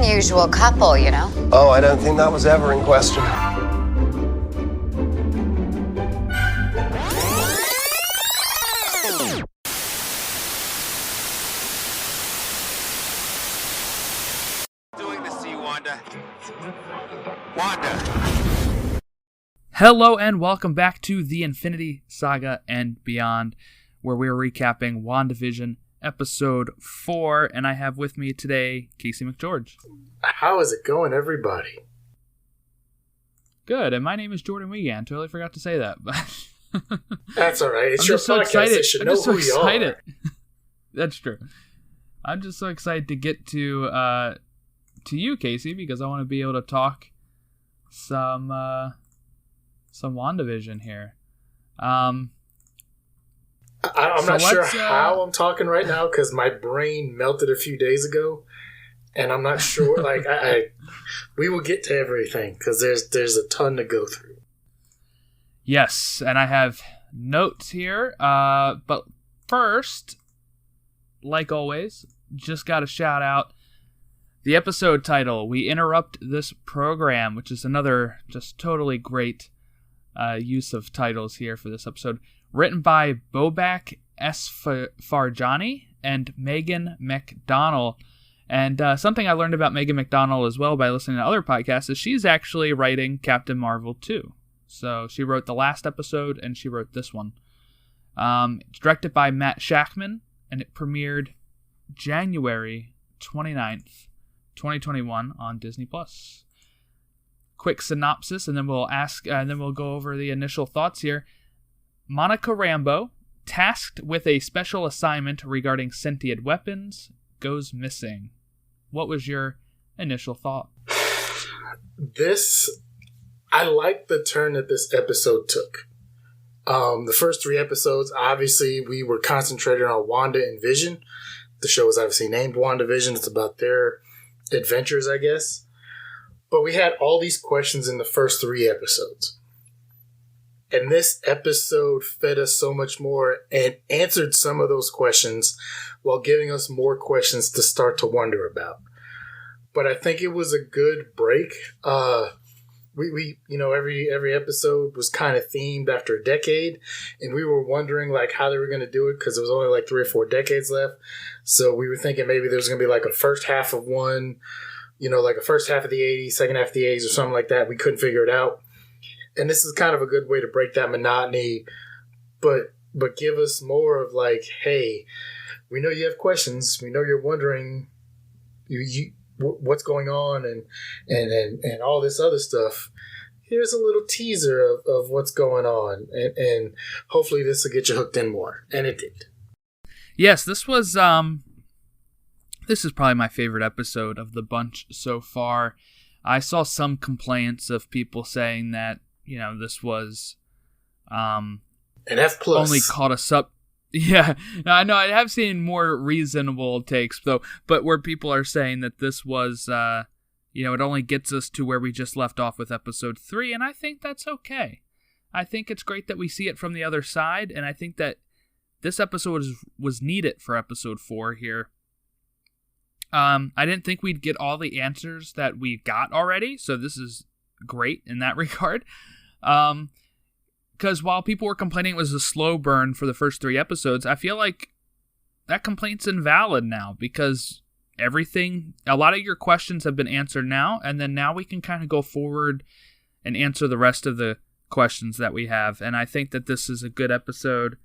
unusual couple, you know. Oh, I don't think that was ever in question. Doing to see Wanda. Wanda. Hello and welcome back to the Infinity Saga and Beyond, where we're recapping WandaVision Episode 4, and I have with me today Casey McGeorge. How is it going, everybody? Good, and my name is Jordan Wiegand. Totally forgot to say that. That's all right. It's I'm your just so podcast. excited. They should I'm know just so who you excited. are. That's true. I'm just so excited to get to you, Casey, because I want to be able to talk some WandaVision here. I'm not sure how I'm talking right now because my brain melted a few days ago, and I'm not sure. Like, we will get to everything because there's a ton to go through. Yes, and I have notes here. But first, like always, just got to shout out the episode title. We interrupt this program, which is another just totally great use of titles here for this episode. Written by Bobak, Esfarjani, and McDonnell. And something I learned about McDonnell as well by listening to other podcasts is she's actually writing Captain Marvel too. So she wrote the last episode and she wrote this one. It's directed by Shakman, and it premiered January 29th, 2021 on Disney+. Quick synopsis, and then we'll go over the initial thoughts here. Monica Rambeau, tasked with a special assignment regarding sentient weapons, goes missing. What was your initial thought? I like the turn that this episode took. The first 3 episodes, obviously, we were concentrated on Wanda and Vision. The show is obviously named WandaVision. It's about their adventures, I guess. But we had all these questions in the first 3 episodes. And this episode fed us so much more and answered some of those questions while giving us more questions to start to wonder about. But I think it was a good break. We every episode was kind of themed after a decade, and we were wondering like how they were going to do it because there was only like 3 or 4 decades left. So we were thinking maybe there was going to be like a first half of one, like a first half of the 80s, second half of the 80s or something like that. We couldn't figure it out. And this is kind of a good way to break that monotony, but give us more of like, hey, we know you have questions. We know you're wondering what's going on and all this other stuff. Here's a little teaser of what's going on. And hopefully this will get you hooked in more. And it did. Yes, this was this is probably my favorite episode of the bunch so far. I saw some complaints of people saying that, this was an F+. Only caught us up. Yeah, I know. I have seen more reasonable takes, though, but where people are saying that this was, it only gets us to where we just left off with episode 3, and I think that's okay. I think it's great that we see it from the other side, and I think that this episode was needed for episode 4 here. I didn't think we'd get all the answers that we got already, so this is great in that regard. Because while people were complaining it was a slow burn for the first 3 episodes, I feel like that complaint's invalid now because a lot of your questions have been answered now, and then now we can kind of go forward and answer the rest of the questions that we have. And I think that this is a good episode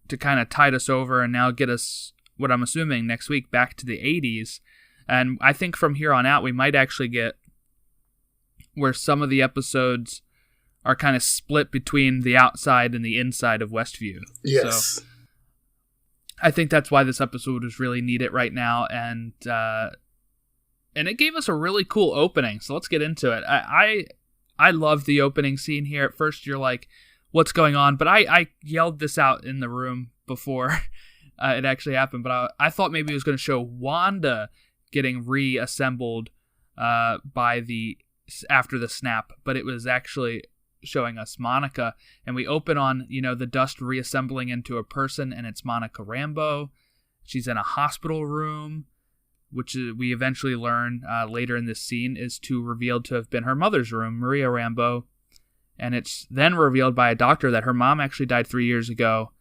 to kind of tide us over and now get us, what I'm assuming, next week back to the 80s. And I think from here on out, we might actually get where some of the episodes are kind of split between the outside and the inside of Westview. Yes. So I think that's why this episode is really needed right now, and it gave us a really cool opening. So let's get into it. I love the opening scene here. At first, you're like, "What's going on?" But I yelled this out in the room before it actually happened. But I thought maybe it was going to show Wanda getting reassembled after the snap, but it was actually showing us Monica, and we open on the dust reassembling into a person, and it's Monica Rambeau. She's in a hospital room which we eventually learn later in this scene is revealed to have been her mother's room, Maria Rambeau. And it's then revealed by a doctor that her mom actually died 3 years ago,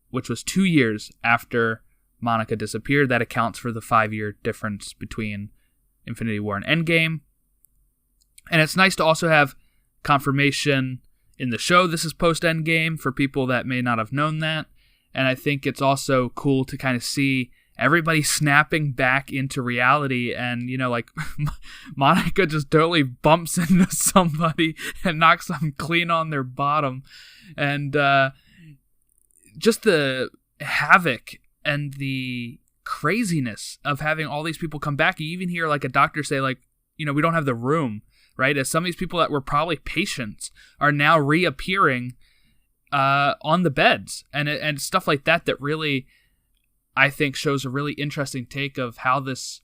which was 2 years after Monica disappeared. That accounts for the 5-year difference between Infinity War and Endgame. And it's nice to also have confirmation in the show this is post-Endgame for people that may not have known that. And I think it's also cool to kind of see everybody snapping back into reality, and, you know, like, Monica just totally bumps into somebody and knocks them clean on their bottom. And just the havoc and the craziness of having all these people come back. You even hear, like, a doctor say, like, you know, we don't have the room, right? As some of these people that were probably patients are now reappearing on the beds. And stuff like that really, I think, shows a really interesting take of how this,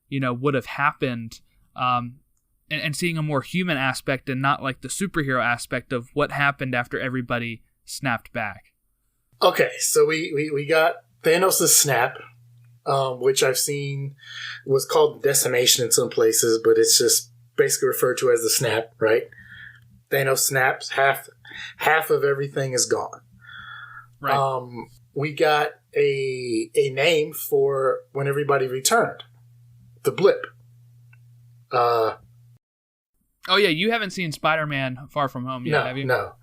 you know, would have happened, and seeing a more human aspect and not like the superhero aspect of what happened after everybody snapped back. Okay, so we got Thanos' snap, which I've seen was called decimation in some places, but it's just basically referred to as the snap, right? Thanos snaps, half of everything is gone. Right. We got a name for when everybody returned. The blip. Oh yeah, you haven't seen Spider-Man Far From Home yet, have you? No.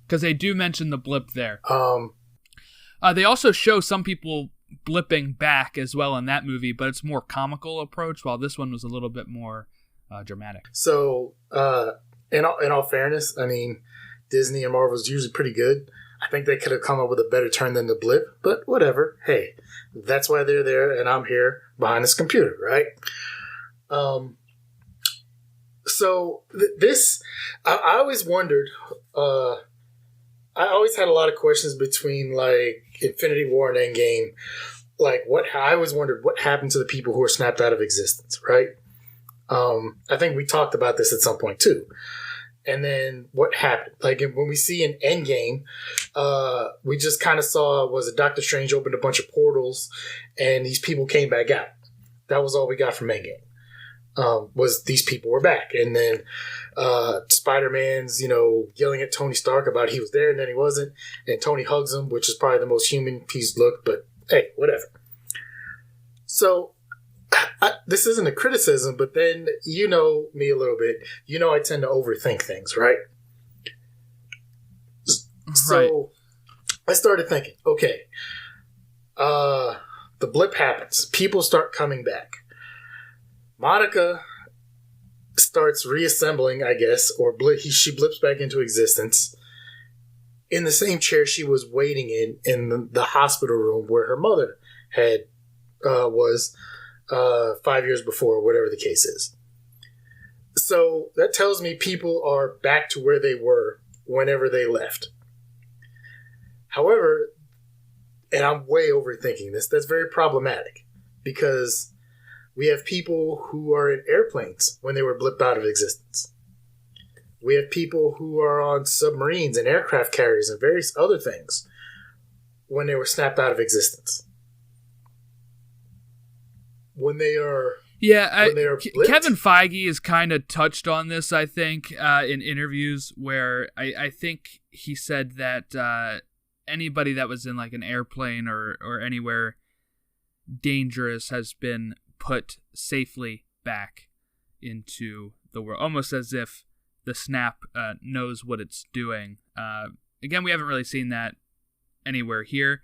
Because they do mention the blip there. They also show some people blipping back as well in that movie, but it's more comical approach, while this one was a little bit more dramatic. So, in all fairness, I mean, Disney and Marvel's usually pretty good. I think they could have come up with a better term than the blip, but whatever. Hey, that's why they're there, and I'm here behind this computer, right? So this, I always wondered. I always had a lot of questions between like Infinity War and Endgame. Like, I always wondered what happened to the people who were snapped out of existence, right? I think we talked about this at some point too. And then what happened? Like, when we see in Endgame, we just kind of saw was Doctor Strange opened a bunch of portals and these people came back out. That was all we got from Endgame. Was these people were back. And then Spider-Man's, you know, yelling at Tony Stark about he was there and then he wasn't. And Tony hugs him, which is probably the most human piece look, but hey, whatever. So this isn't a criticism, but then you know me a little bit. You know I tend to overthink things, right? So I started thinking, okay, the blip happens. People start coming back. Monica starts reassembling, I guess, or she blips back into existence in the same chair she was waiting in the hospital room where her mother was 5 years before, whatever the case is. So that tells me people are back to where they were whenever they left. However, and I'm way overthinking this, that's very problematic because we have people who are in airplanes when they were blipped out of existence. We have people who are on submarines and aircraft carriers and various other things when they were snapped out of existence. When they are Kevin Feige has kind of touched on this, I think, in interviews where I think he said that anybody that was in like an airplane or anywhere dangerous has been put safely back into the world, almost as if the snap knows what it's doing. Again, we haven't really seen that anywhere here.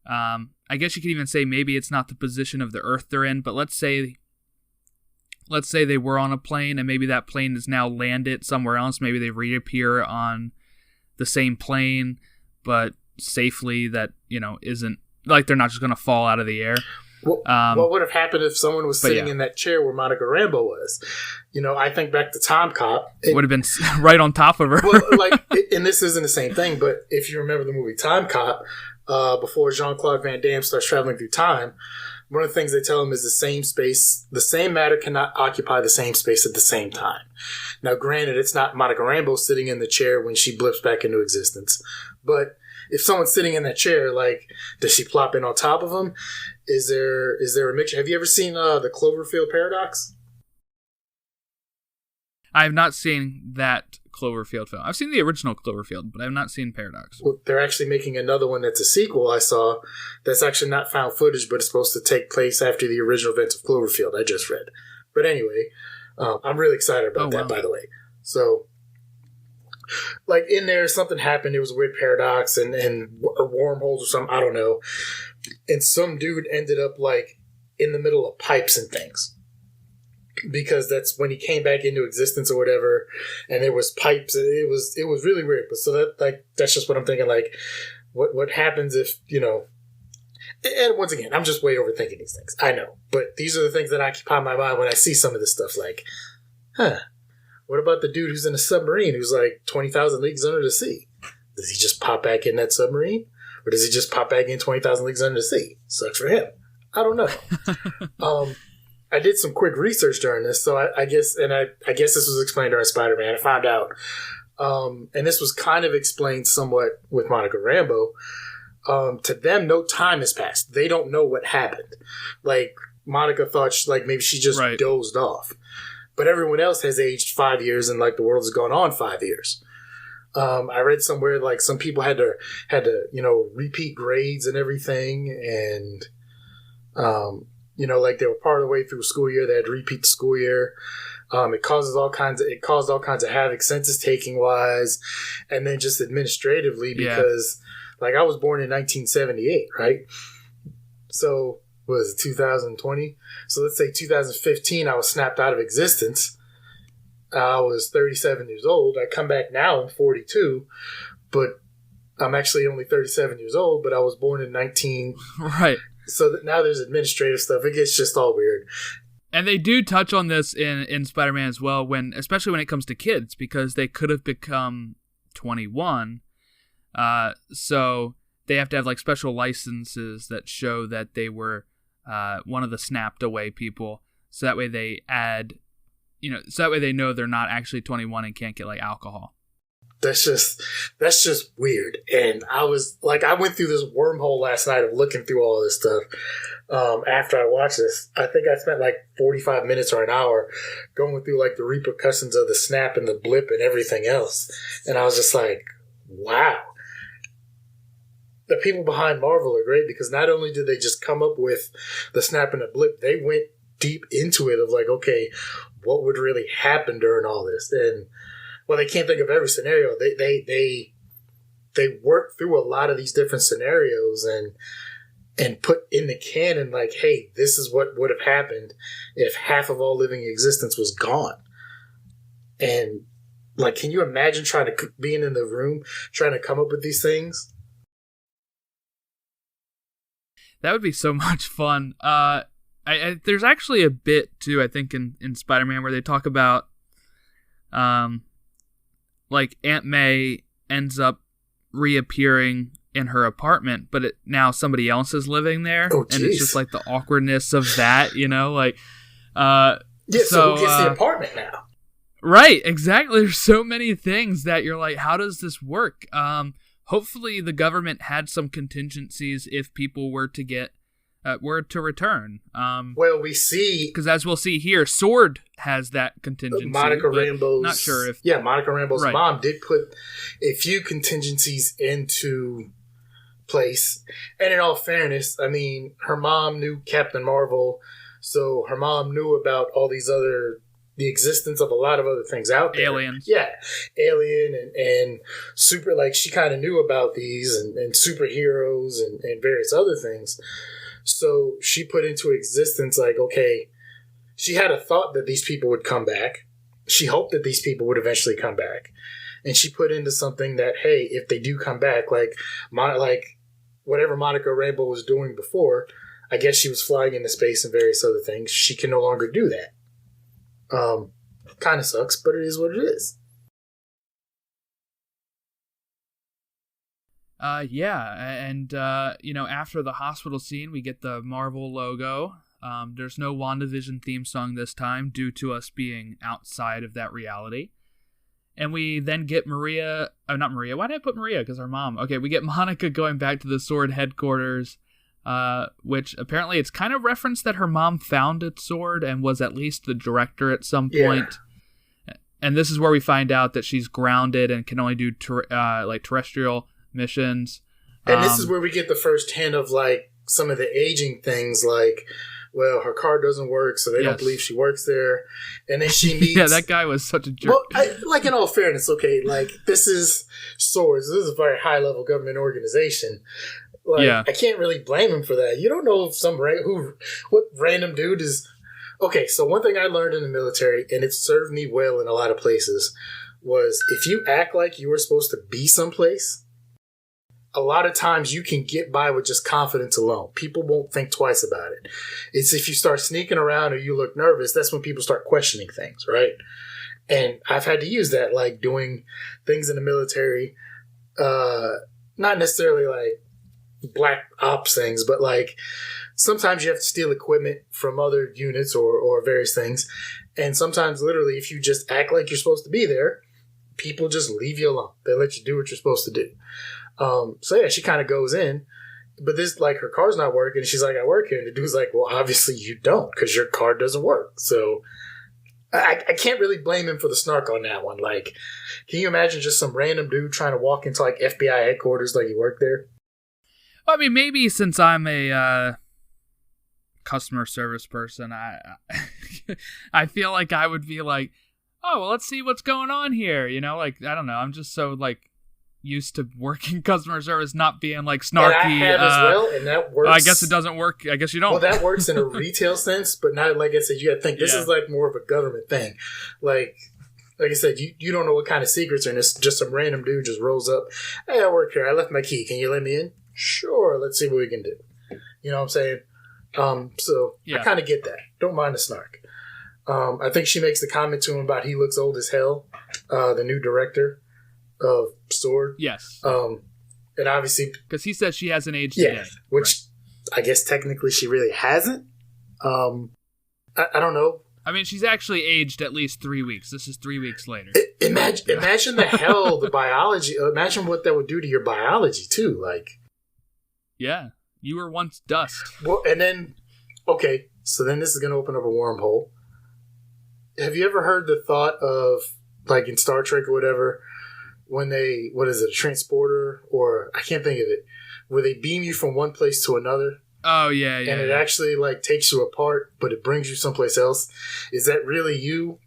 I guess you could even say maybe it's not the position of the Earth they're in, but let's say they were on a plane and maybe that plane is now landed somewhere else. Maybe they reappear on the same plane, but safely, that, you know, isn't like they're not just going to fall out of the air. What would have happened if someone was sitting in that chair where Monica Rambeau was? You know, I think back to Time Cop. It would have been right on top of her. And this isn't the same thing, but if you remember the movie Time Cop, before Jean-Claude Van Damme starts traveling through time, one of the things they tell him is the same space, the same matter cannot occupy the same space at the same time. Now, granted, it's not Monica Rambeau sitting in the chair when she blips back into existence, but if someone's sitting in that chair, like, does she plop in on top of him? Is there a mixture? Have you ever seen the Cloverfield Paradox? I have not seen that Cloverfield film. I've seen the original Cloverfield, but I have not seen Paradox. Well, they're actually making another one that's a sequel I saw that's actually not found footage, but it's supposed to take place after the original events of Cloverfield I just read. But anyway, I'm really excited about that, by the way. So, like, in there, something happened. It was a weird paradox or wormholes or something. I don't know. And some dude ended up, like, in the middle of pipes and things. Because that's when he came back into existence or whatever, and there was pipes. It was really weird. But so that's just what I'm thinking. Like, what happens if, you know? And once again, I'm just way overthinking these things. I know, but these are the things that occupy my mind when I see some of this stuff. Like, what about the dude who's in a submarine who's like 20,000 leagues under the sea? Does he just pop back in that submarine, or does he just pop back in 20,000 leagues under the sea? Sucks for him. I don't know. I did some quick research during this, so I guess this was explained during Spider-Man. I found out, and this was kind of explained somewhat with Monica Rambeau. To them, no time has passed. They don't know what happened. Like, Monica thought maybe she just dozed off, but everyone else has aged 5 years, and like the world has gone on 5 years. I read somewhere like some people had to repeat grades and everything, and like they were part of the way through a school year, they had to repeat the school year. It caused all kinds of havoc, census taking wise, and then just administratively because, like, I was born in 1978, right? So was it 2020? So let's say 2015, I was snapped out of existence. I was 37 years old. I come back now, I'm 42, but I'm actually only 37 years old. But I was born in 19. Right. So now there's administrative stuff. It gets just all weird. And they do touch on this in Spider-Man as well, especially when it comes to kids, because they could have become 21. So they have to have like special licenses that show that they were one of the snapped away people. So that way they know they're not actually 21 and can't get like alcohol. That's just weird. And I went through this wormhole last night of looking through all this stuff. After I watched this, I think I spent like 45 minutes or an hour going through like the repercussions of the snap and the blip and everything else. And I was just like, wow. The people behind Marvel are great because not only did they just come up with the snap and the blip, they went deep into it of like, okay, what would really happen during all this? And well, they can't think of every scenario. They work through a lot of these different scenarios and put in the canon like, hey, this is what would have happened if half of all living existence was gone. And like, can you imagine being in the room trying to come up with these things? That would be so much fun. There's actually a bit too, I think, in Spider-Man where they talk about, like Aunt May ends up reappearing in her apartment, but now somebody else is living there, and it's just like the awkwardness of that, like. So who gets the apartment now? Right, exactly. There's so many things that you're like, how does this work? Hopefully, the government had some contingencies if people were to return. Well, we see, because as we'll see here, Sword has that contingency. Monica Rambeau's, not sure if Monica Rambeau's mom did put a few contingencies into place. And in all fairness, I mean, her mom knew Captain Marvel, so her mom knew about all these the existence of a lot of other things out there. Aliens. Yeah. Alien and super, like, she kind of knew about these and superheroes and various other things. So she put into existence, like, okay, she had a thought that these people would come back. She hoped that these people would eventually come back. And she put into something that, hey, if they do come back, like whatever Monica Rambeau was doing before, I guess she was flying into space and various other things. She can no longer do that. Kind of sucks, but it is what it is. And after the hospital scene, we get the Marvel logo. There's no WandaVision theme song this time due to us being outside of that reality. And we then get not Maria. Why did I put Maria? Because her mom. Okay, we get Monica going back to the Sword headquarters. which apparently it's kind of referenced that her mom found a sword and was at least the director at some point. And this is where we find out that she's grounded and can only do terrestrial missions. And this is where we get the first hint of like some of the aging things, like, well, her card doesn't work, so they don't believe she works there. And then she meets... Yeah, that guy was such a jerk. Well, in all fairness, okay, like, this is swords. This is a very high-level government organization. Like, I can't really blame him for that. You don't know if what random dude is... Okay, so one thing I learned in the military, and it served me well in a lot of places, was if you act like you were supposed to be someplace, a lot of times you can get by with just confidence alone. People won't think twice about it. It's if you start sneaking around or you look nervous, that's when people start questioning things, right? And I've had to use that, like doing things in the military, not necessarily like black ops things, but like sometimes you have to steal equipment from other units or various things. And sometimes literally if you just act like you're supposed to be there, people just leave you alone. They let you do what you're supposed to do. So yeah, she kind of goes in, but this, like, her car's not working. And she's like, I work here. And the dude's like, well, obviously you don't, because your card doesn't work. So I can't really blame him for the snark on that one. Like, can you imagine just some random dude trying to walk into like FBI headquarters like he worked there? Well, I mean, maybe since I'm a customer service person, I feel like I would be like, oh, well, let's see what's going on here. You know, like, I don't know. I'm just so like used to working customer service, not being like snarky. And I have as well, and that works. I guess it doesn't work. I guess you don't. Well, that works in a retail sense, but not, like I said, you got to think this is like more of a government thing. Like I said, you don't know what kind of secrets are in this. Just some random dude just rolls up. Hey, I work here. I left my key. Can you let me in? Sure. Let's see what we can do. You know what I'm saying? So I kind of get that. Don't mind the snark. I think she makes the comment to him about he looks old as hell. The new director of Sword. Yes. And obviously... Because he says she hasn't aged today. Which I guess technically she really hasn't. I don't know. I mean, she's actually aged at least 3 weeks. This is 3 weeks later. Imagine the hell the biology... Imagine what that would do to your biology, too. Like... Yeah. You were once dust. Well, and then... Okay, so then this is going to open up a wormhole. Have you ever heard the thought of, like in Star Trek or whatever... when they, what is it, a transporter, or I can't think of it, where they beam you from one place to another. Oh, yeah. And it actually, like, takes you apart, but it brings you someplace else. Is that really you,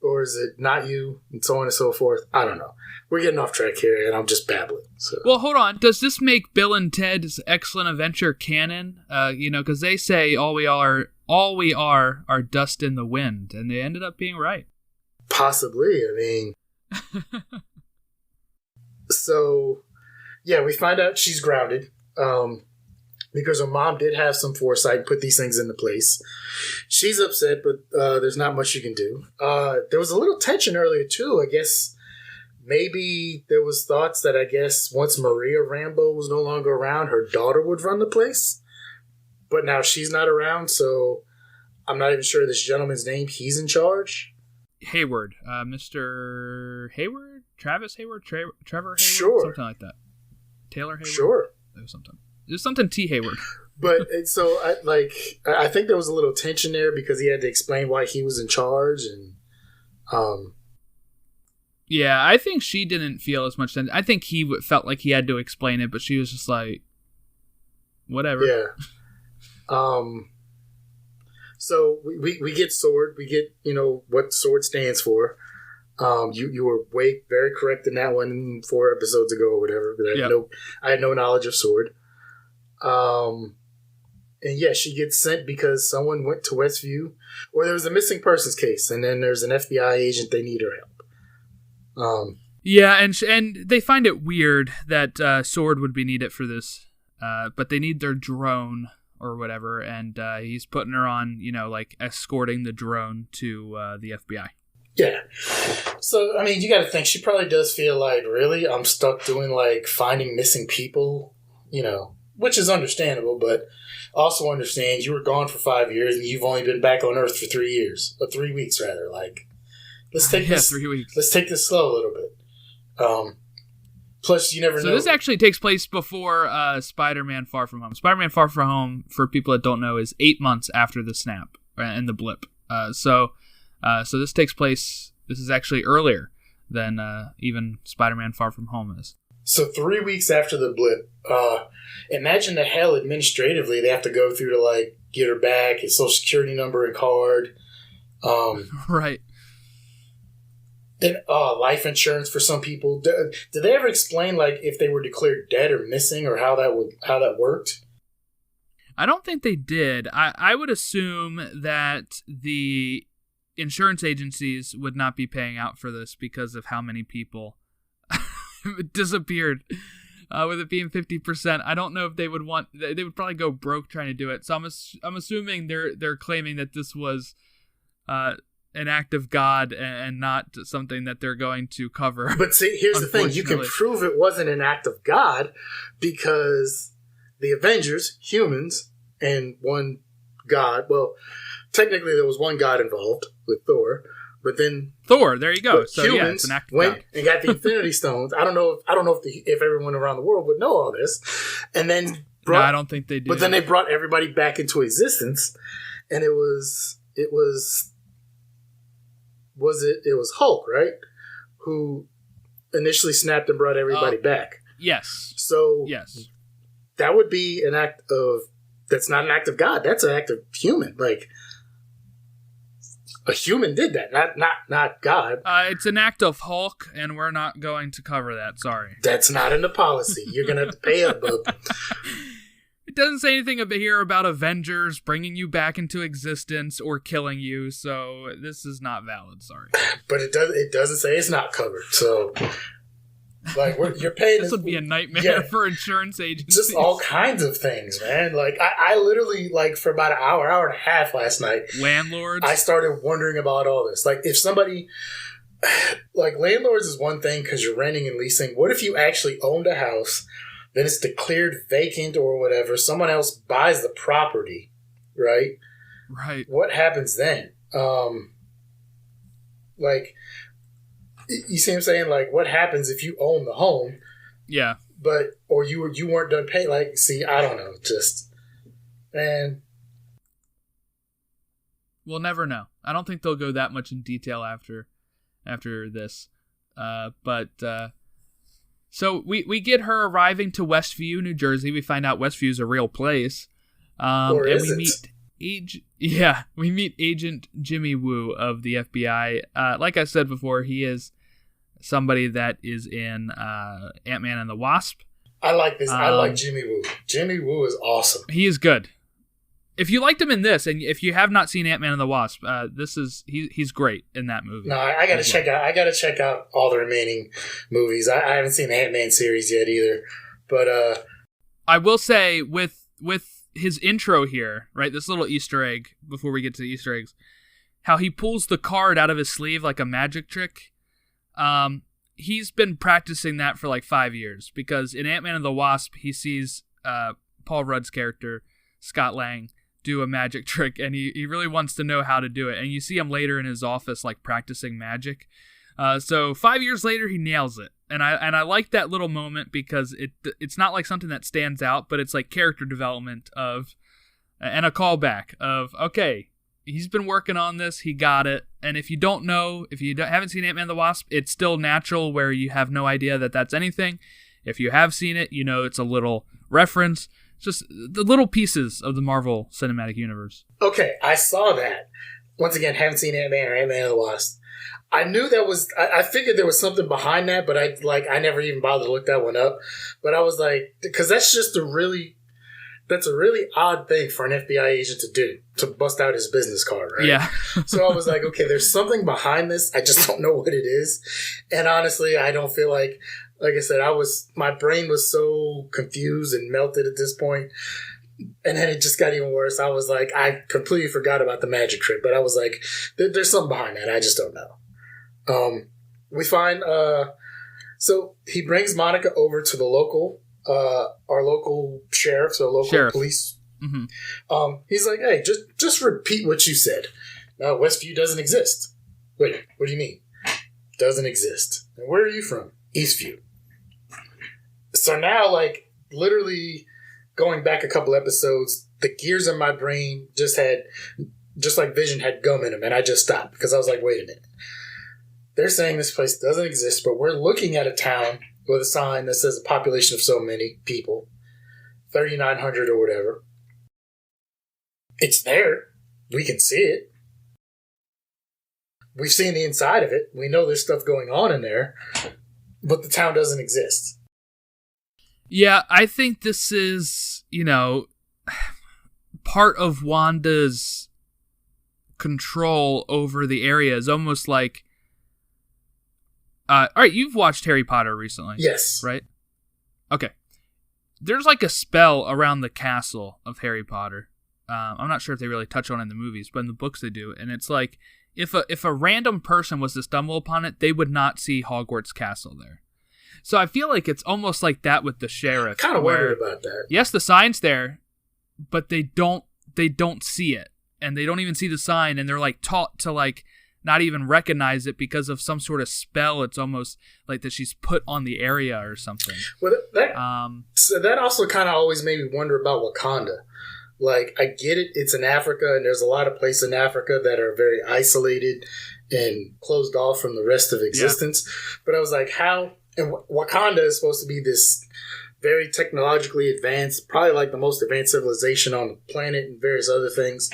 or is it not you, and so on and so forth? I don't know. We're getting off track here, and I'm just babbling. So. Well, hold on. Does this make Bill and Ted's Excellent Adventure canon? Because they say all we are dust in the wind, and they ended up being right. Possibly. I mean... So, yeah, we find out she's grounded because her mom did have some foresight and put these things into place. She's upset, but there's not much you can do. There was a little tension earlier, too. I guess maybe there was thoughts that I guess once Maria Rambeau was no longer around, her daughter would run the place. But now she's not around, so I'm not even sure this gentleman's name. He's in charge. Hayward. Mr. Hayward? Travis Hayward? Trevor Hayward? Sure. Something like that. Taylor Hayward? Sure. There's something T. Hayward. But so, I think there was a little tension there because he had to explain why he was in charge. And yeah, I think she didn't feel as much tension. I think he felt like he had to explain it, but she was just like, whatever. Yeah. So we get Sword. We get, what Sword stands for. You were very correct in that one 4 episodes ago or whatever. But I had no knowledge of Sword. And yeah, she gets sent because someone went to Westview, or there was a missing persons case, and then there's an FBI agent. They need her help. Yeah, and they find it weird that Sword would be needed for this, but they need their drone or whatever, and he's putting her on, escorting the drone to the FBI. Yeah. So, I mean, you got to think, she probably does feel like, really? I'm stuck doing, finding missing people, which is understandable, but also understand you were gone for 5 years and you've only been back on Earth for 3 years, or 3 weeks, rather. Let's take this 3 weeks. Let's take this slow a little bit. Plus, you never know. So this actually takes place before Spider-Man Far From Home. Spider-Man Far From Home, for people that don't know, is 8 months after the snap and the blip. So this takes place, this is actually earlier than even Spider-Man Far From Home is. So 3 weeks after the blip, imagine the hell administratively they have to go through to, like, get her back, his social security number and card. Right. Then life insurance for some people. Did they ever explain, like, if they were declared dead or missing, or how that worked? I don't think they did. I would assume that the insurance agencies would not be paying out for this because of how many people disappeared. With it being 50%, I don't know if they would want. They would probably go broke trying to do it. So I'm assuming they're claiming that this was an act of God and not something that they're going to cover. But see, here's the thing: you can prove it wasn't an act of God because the Avengers, humans, and one God. Well, technically, there was one God involved with Thor. But then Thor, there you go. So humans it's an act of went God. and got the Infinity Stones. I don't know if everyone around the world would know all this. And then I don't think they do. But then they brought everybody back into existence, and it was Hulk, right? Who initially snapped and brought everybody back. Yes. So yes, that would be an act of. That's not an act of God. That's an act of human. Like, a human did that, not God. It's an act of Hulk, and we're not going to cover that. Sorry. That's not in the policy. You're going to have to pay up, bub. It doesn't say anything here about Avengers bringing you back into existence or killing you, so this is not valid. Sorry. But it doesn't say it's not covered. So, like, you're paying. This would be a nightmare for insurance agencies. Just all kinds of things, man. Like, I literally, like, for about an hour and a half last night, landlords. I started wondering about all this. Like, if somebody, like, landlords is one thing because you're renting and leasing. What if you actually owned a house, then it's declared vacant or whatever, someone else buys the property, right? Right. What happens then? Like, you see what I'm saying? Like, what happens if you own the home? Yeah. Or you weren't done paying? Like, see, I don't know. Just, man. We'll never know. I don't think they'll go that much in detail after this. So we get her arriving to Westview, New Jersey. We find out Westview's a real place. Or and is we meet Agent Jimmy Woo of the FBI. Like I said before, he is somebody that is in Ant-Man and the Wasp. I like this. I like Jimmy Woo. Jimmy Woo is awesome. He is good. If you liked him in this, and if you have not seen Ant-Man and the Wasp, he's great in that movie. No, I gotta check out. I gotta check out all the remaining movies. I haven't seen the Ant-Man series yet either. But I will say with his intro here, right? This little Easter egg before we get to the Easter eggs, how he pulls the card out of his sleeve like a magic trick. He's been practicing that for like 5 years because in Ant-Man and the Wasp, he sees Paul Rudd's character, Scott Lang, do a magic trick, and he really wants to know how to do it. And you see him later in his office, like practicing magic. So 5 years later, he nails it, and I like that little moment because it's not like something that stands out, but it's like character development and a callback of, okay, he's been working on this, he got it. And if you don't know, if you haven't seen Ant-Man and the Wasp, it's still natural where you have no idea that that's anything. If you have seen it, you know it's a little reference. Just the little pieces of the Marvel Cinematic Universe. Okay, I saw that. Once again, haven't seen Ant-Man or Ant-Man and the Wasp. I knew that was. I figured there was something behind that, but I never even bothered to look that one up. But I was like, because that's a really odd thing for an FBI agent to do, to bust out his business card, right? Yeah. So I was like, okay, there's something behind this. I just don't know what it is. And honestly, I don't feel like I said, my brain was so confused and melted at this point. And then it just got even worse. I was like, I completely forgot about the magic trick, but I was like, there's something behind that. I just don't know. We find, so he brings Monica over to the our local sheriff, so local police. Mm-hmm. He's like, hey, just repeat what you said. No, Westview doesn't exist. Wait, what do you mean? Doesn't exist. And where are you from? Eastview. So now, like, literally going back a couple episodes, the gears in my brain just like Vision had gum in them, and I just stopped because I was like, wait a minute. They're saying this place doesn't exist, but we're looking at a town with a sign that says a population of so many people, 3,900 or whatever. It's there. We can see it. We've seen the inside of it. We know there's stuff going on in there, but the town doesn't exist. Yeah, I think this is, part of Wanda's control over the area is almost like... all right, you've watched Harry Potter recently. Yes. Right? Okay. There's like a spell around the castle of Harry Potter. I'm not sure if they really touch on it in the movies, but in the books they do. And it's like, if a random person was to stumble upon it, they would not see Hogwarts Castle there. So I feel like it's almost like that with the sheriff. Kind of worried about that. Yes, the sign's there, but they don't see it. And they don't even see the sign, and they're like taught to like not even recognize it because of some sort of spell. It's almost like that she's put on the area or something. Well, so that also kind of always made me wonder about Wakanda. Like, I get it, it's in Africa, and there's a lot of places in Africa that are very isolated and closed off from the rest of existence. Yeah. But I was like, how? And Wakanda is supposed to be this very technologically advanced, probably like the most advanced civilization on the planet and various other things.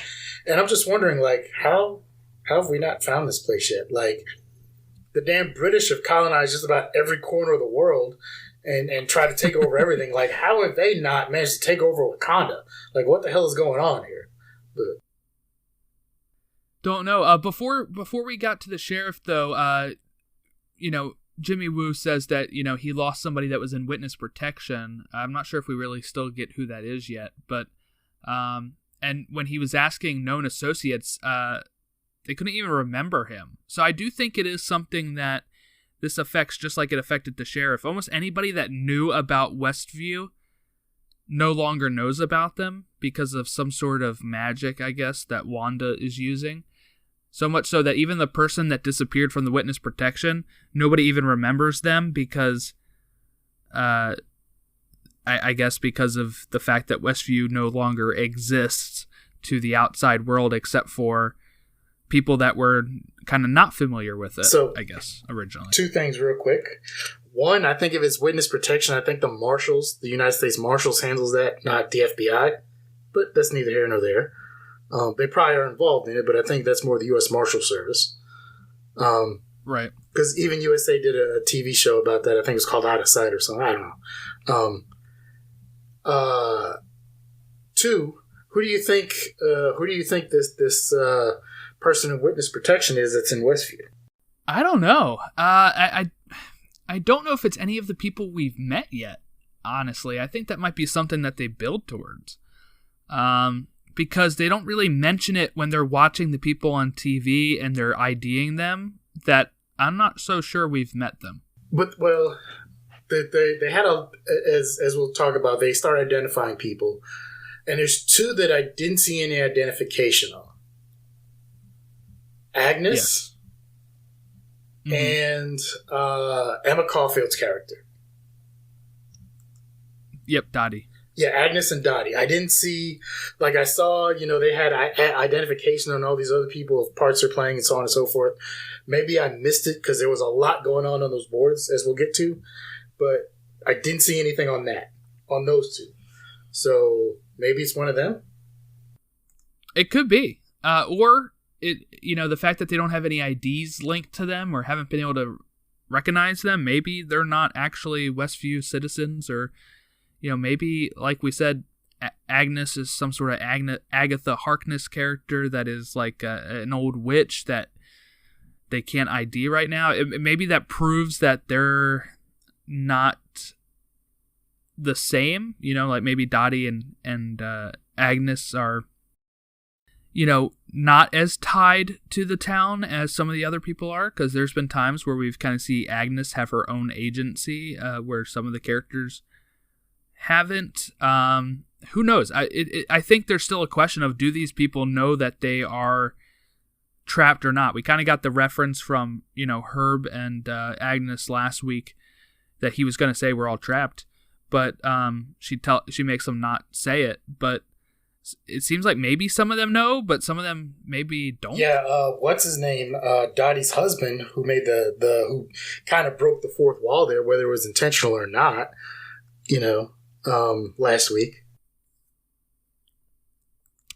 And I'm just wondering, like, how have we not found this place yet? Like, the damn British have colonized just about every corner of the world and tried to take over everything. Like, how have they not managed to take over Wakanda? Like, what the hell is going on here? But don't know. Before we got to the sheriff, though, Jimmy Woo says that, he lost somebody that was in witness protection. I'm not sure if we really still get who that is yet, but, and when he was asking known associates, they couldn't even remember him. So I do think it is something that this affects just like it affected the sheriff. Almost anybody that knew about Westview no longer knows about them because of some sort of magic, I guess, that Wanda is using. So much so that even the person that disappeared from the witness protection, nobody even remembers them because, I guess because of the fact that Westview no longer exists to the outside world except for people that were kind of not familiar with it, so, I guess, originally. Two things real quick. One, I think if it's witness protection, I think the Marshals, the United States Marshals handles that, not the FBI. But that's neither here nor there. They probably are involved in it, but I think that's more the U.S. Marshal Service. Right. Because even USA did a TV show about that. I think it's called Out of Sight or something. I don't know. Two, who do you think this person in witness protection is that's in Westview? I don't know. I don't know if it's any of the people we've met yet, honestly. I think that might be something that they build towards. Because they don't really mention it when they're watching the people on TV and they're IDing them, that I'm not so sure we've met them. But, well, they had as we'll talk about, they start identifying people. And there's two that I didn't see any identification on. Agnes, yes. And Emma Caulfield's character. Yep, Dottie. Yeah, Agnes and Dottie. I didn't see, like I saw, they had identification on all these other people, parts they're playing and so on and so forth. Maybe I missed it because there was a lot going on those boards, as we'll get to. But I didn't see anything on those two. So maybe it's one of them? It could be. Or... the fact that they don't have any IDs linked to them or haven't been able to recognize them, maybe they're not actually Westview citizens, or, maybe, like we said, Agnes is some sort of Agatha Harkness character that is like an old witch that they can't ID right now. Maybe that proves that they're not the same, like maybe Dottie and Agnes are, not as tied to the town as some of the other people are, because there's been times where we've kind of see Agnes have her own agency, where some of the characters haven't. Who knows? I think there's still a question of, do these people know that they are trapped or not? We kind of got the reference from, Herb and Agnes last week that he was going to say we're all trapped. but she makes them not say it. But it seems like maybe some of them know, but some of them maybe don't. Yeah, what's his name? Dottie's husband, who made who kind of broke the fourth wall there, whether it was intentional or not, last week.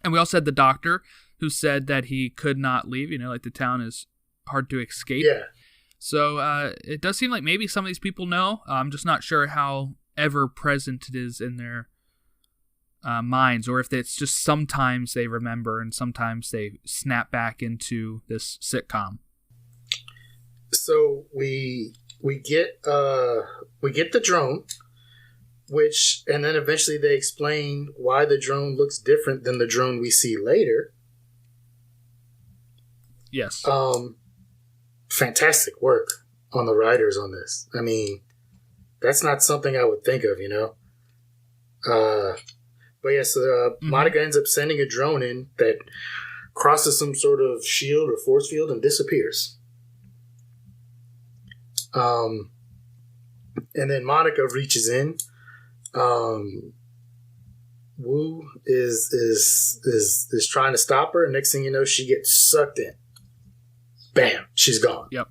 And we also had the doctor who said that he could not leave, like the town is hard to escape. Yeah. So it does seem like maybe some of these people know. I'm just not sure how ever present it is in their minds, or if it's just sometimes they remember and sometimes they snap back into this sitcom. So we get the drone, and then eventually they explain why the drone looks different than the drone we see later. Yes. Fantastic work on the writers on this. I mean, that's not something I would think of, But yeah, so Monica ends up sending a drone in that crosses some sort of shield or force field and disappears. And then Monica reaches in. Wu is trying to stop her, and next thing you know, she gets sucked in. Bam, she's gone. Yep.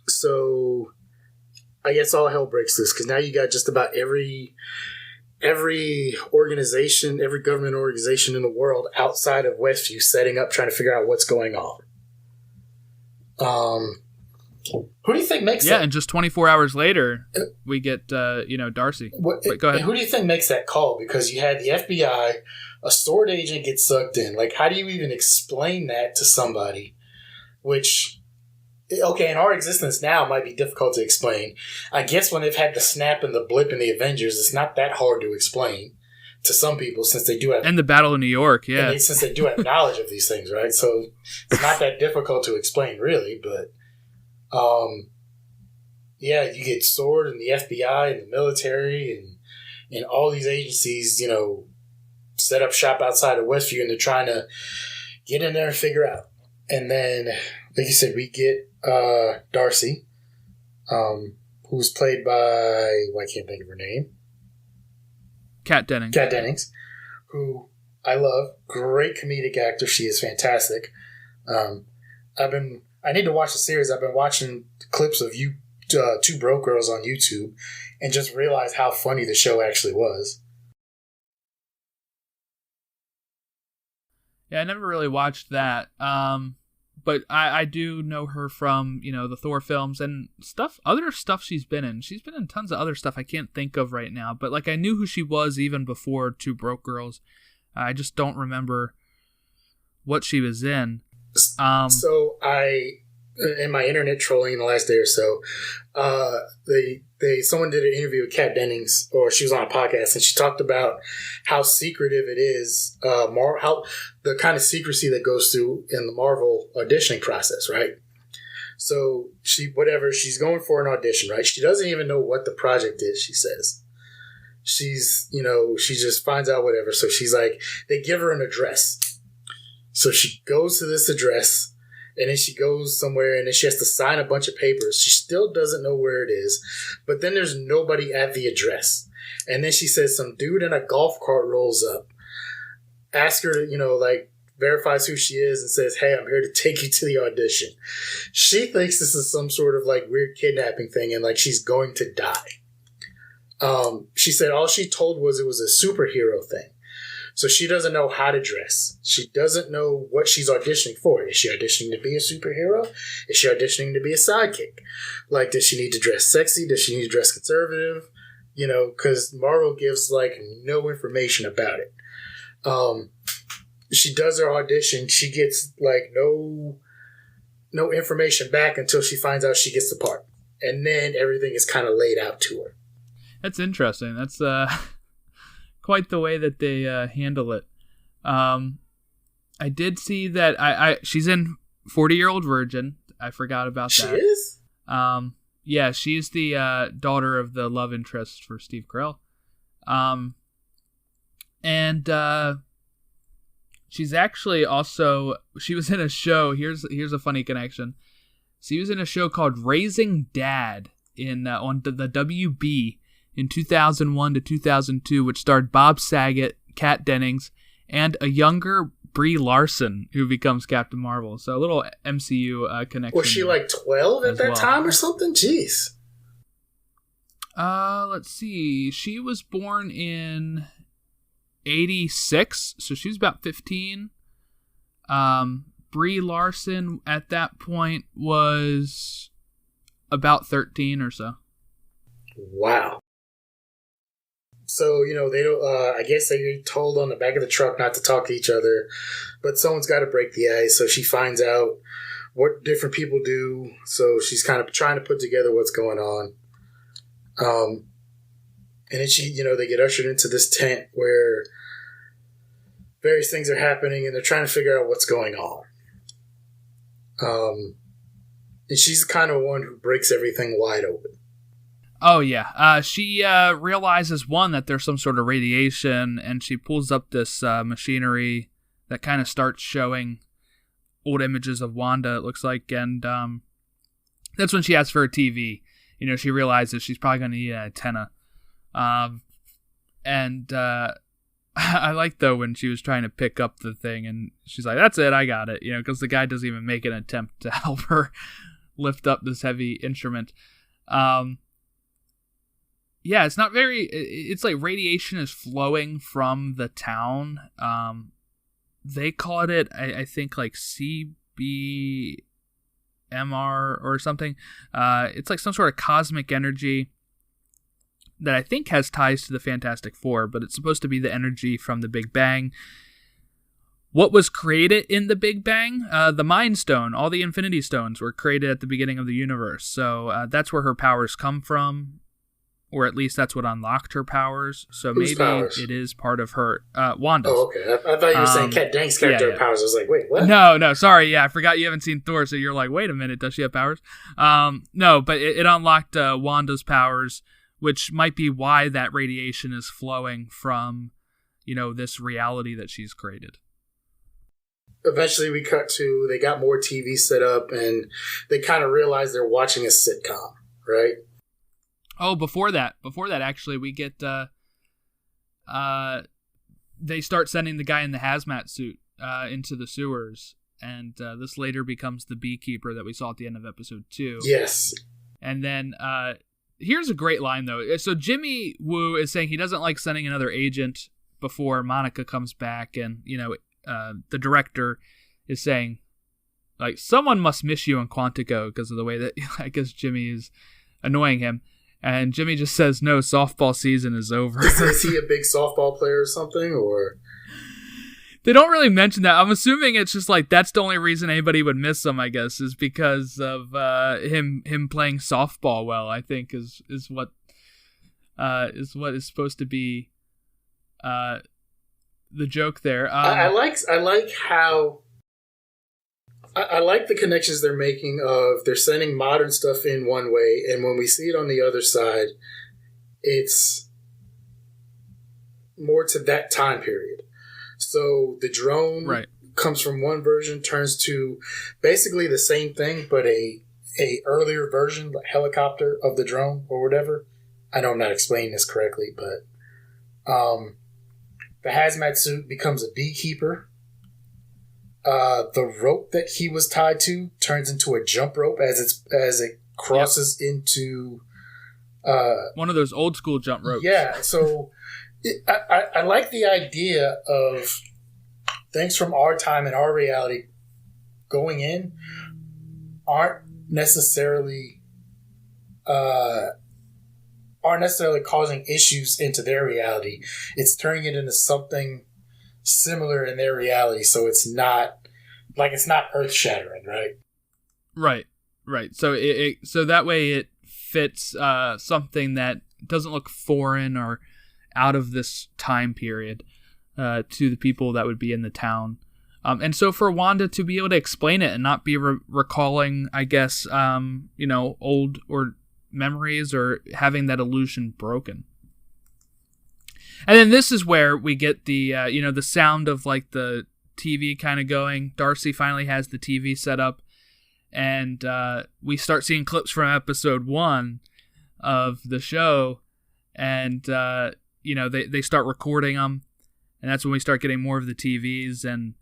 So I guess all hell breaks loose because now you got just about every organization, every government organization in the world outside of Westview setting up, trying to figure out what's going on. Who do you think makes that? Yeah, and just 24 hours later, we get, Darcy. But go ahead. Who do you think makes that call? Because you had the FBI, a sword agent gets sucked in. Like, how do you even explain that to somebody? Which, okay, in our existence now, it might be difficult to explain. I guess when they've had the snap and the blip in the Avengers, it's not that hard to explain to some people since they do have... And the Battle of New York, yeah. Since they do have knowledge of these things, right? So it's not that difficult to explain, really, but... yeah, you get SWORD and the FBI and the military and all these agencies, set up shop outside of Westview, and they're trying to get in there and figure out. And then, like you said, we get Darcy, who's played by, I can't think of her name. Kat Dennings, who I love. Great comedic actor. She is fantastic. I need to watch the series. I've been watching clips of Two Broke Girls on YouTube and just realized how funny the show actually was. Yeah, I never really watched that. But I do know her from, the Thor films and other stuff she's been in. She's been in tons of other stuff I can't think of right now. But, I knew who she was even before Two Broke Girls. I just don't remember what she was in. So in my internet trolling in the last day or so, someone did an interview with Kat Dennings, or she was on a podcast, and she talked about how secretive it is, how the kind of secrecy that goes through in the Marvel auditioning process, right? So she's going for an audition, right? She doesn't even know what the project is, she says. She just finds out whatever. So she's like, they give her an address. So she goes to this address, and then she goes somewhere, and then she has to sign a bunch of papers. She still doesn't know where it is, but then there's nobody at the address. And then she says some dude in a golf cart rolls up, asks her to, verifies who she is and says, hey, I'm here to take you to the audition. She thinks this is some sort of, weird kidnapping thing, and, she's going to die. She said all she told was it was a superhero thing. So she doesn't know how to dress. She doesn't know what she's auditioning for. Is she auditioning to be a superhero? Is she auditioning to be a sidekick? Does she need to dress sexy? Does she need to dress conservative? Because Marvel gives, no information about it. She does her audition. She gets, no information back until she finds out she gets the part. And then everything is kind of laid out to her. That's interesting. That's, quite the way that they handle it. I did see that she's in 40-Year-Old Virgin. I forgot about that. She is? Yeah, she's the daughter of the love interest for Steve Carell. And she's actually also, she was in a show, here's a funny connection. She was in a show called Raising Dad in on the WB in 2001 to 2002, which starred Bob Saget, Kat Dennings, and a younger Brie Larson, who becomes Captain Marvel. So a little MCU connection. Was she like 12 at that time or something? Jeez. Let's see. She was born in 86, so she was about 15. Brie Larson at that point was about 13 or so. Wow. So, they don't, I guess they get told on the back of the truck not to talk to each other, but someone's got to break the ice. So she finds out what different people do. So she's kind of trying to put together what's going on. And then they get ushered into this tent where various things are happening and they're trying to figure out what's going on. And she's the kind of one who breaks everything wide open. Oh, yeah. She realizes, one, that there's some sort of radiation, and she pulls up this machinery that kind of starts showing old images of Wanda, it looks like, and that's when she asks for a TV. She realizes she's probably going to need an antenna. And I like, though, when she was trying to pick up the thing, and she's like, that's it, I got it, because the guy doesn't even make an attempt to help her lift up this heavy instrument. Yeah, it's not very... It's like radiation is flowing from the town. They called it, I think, like CBMR or something. It's like some sort of cosmic energy that I think has ties to the Fantastic Four, but it's supposed to be the energy from the Big Bang. What was created in the Big Bang? The Mind Stone, all the Infinity Stones were created at the beginning of the universe. So that's where her powers come from. Or at least that's what unlocked her powers. So maybe it is part of her... Wanda's. Oh, okay. I thought you were saying Kat Dennings' character had powers. I was like, wait, what? No, sorry. Yeah, I forgot you haven't seen Thor, so you're like, wait a minute, does she have powers? No, but it unlocked Wanda's powers, which might be why that radiation is flowing from, this reality that she's created. Eventually we cut to, they got more TV set up, and they kind of realize they're watching a sitcom, right? Oh, before that, actually, we get, they start sending the guy in the hazmat suit into the sewers, and this later becomes the beekeeper that we saw at the end of episode 2. Yes. And then, here's a great line, though. So Jimmy Woo is saying he doesn't like sending another agent before Monica comes back, and, the director is saying, like, someone must miss you in Quantico because of the way that, I guess, Jimmy is annoying him. And Jimmy just says, no, softball season is over. Is he a big softball player or something? Or they don't really mention that. I'm assuming it's just like that's the only reason anybody would miss him, I guess, is because of him playing softball well, I think is what is supposed to be the joke there. I like how... I like the connections they're making of they're sending modern stuff in one way, and when we see it on the other side, it's more to that time period. So the drone comes from one version, turns to basically the same thing, but a earlier version, like helicopter of the drone or whatever. I know I'm not explaining this correctly, but the hazmat suit becomes a beekeeper. The rope that he was tied to turns into a jump rope as it crosses into one of those old school jump ropes. Yeah, so I like the idea of things from our time and our reality going in aren't necessarily causing issues into their reality. It's turning it into something similar in their reality, so it's not earth shattering, right? Right. So so that way it fits something that doesn't look foreign or out of this time period to the people that would be in the town. And so for Wanda to be able to explain it and not be recalling, I guess, old or memories or having that illusion broken. And then this is where we get the, the sound of like the TV kind of going. Darcy finally has the TV set up, and we start seeing clips from episode 1 of the show, and they start recording them, and that's when we start getting more of the TVs, and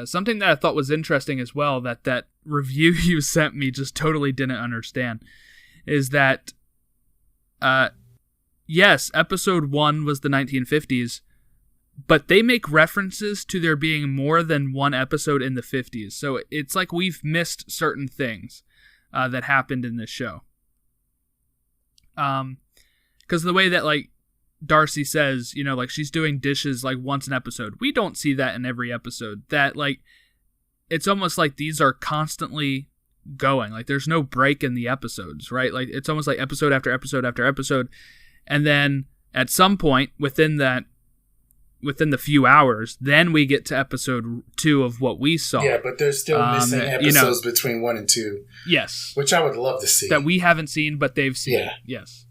something that I thought was interesting as well, that review you sent me just totally didn't understand, is that yes, episode 1 was the 1950s, but they make references to there being more than one episode in the 50s. So it's like we've missed certain things that happened in this show. Because the way that, like, Darcy says, like, she's doing dishes, like, once an episode. We don't see that in every episode. That, like, it's almost like these are constantly going. Like, there's no break in the episodes, right? Like, it's almost like episode after episode after episode. And then at some point within the few hours, then we get to episode 2 of what we saw. Yeah, but there's still missing episodes between 1 and 2. Yes. Which I would love to see. That we haven't seen, but they've seen. Yeah. Yes.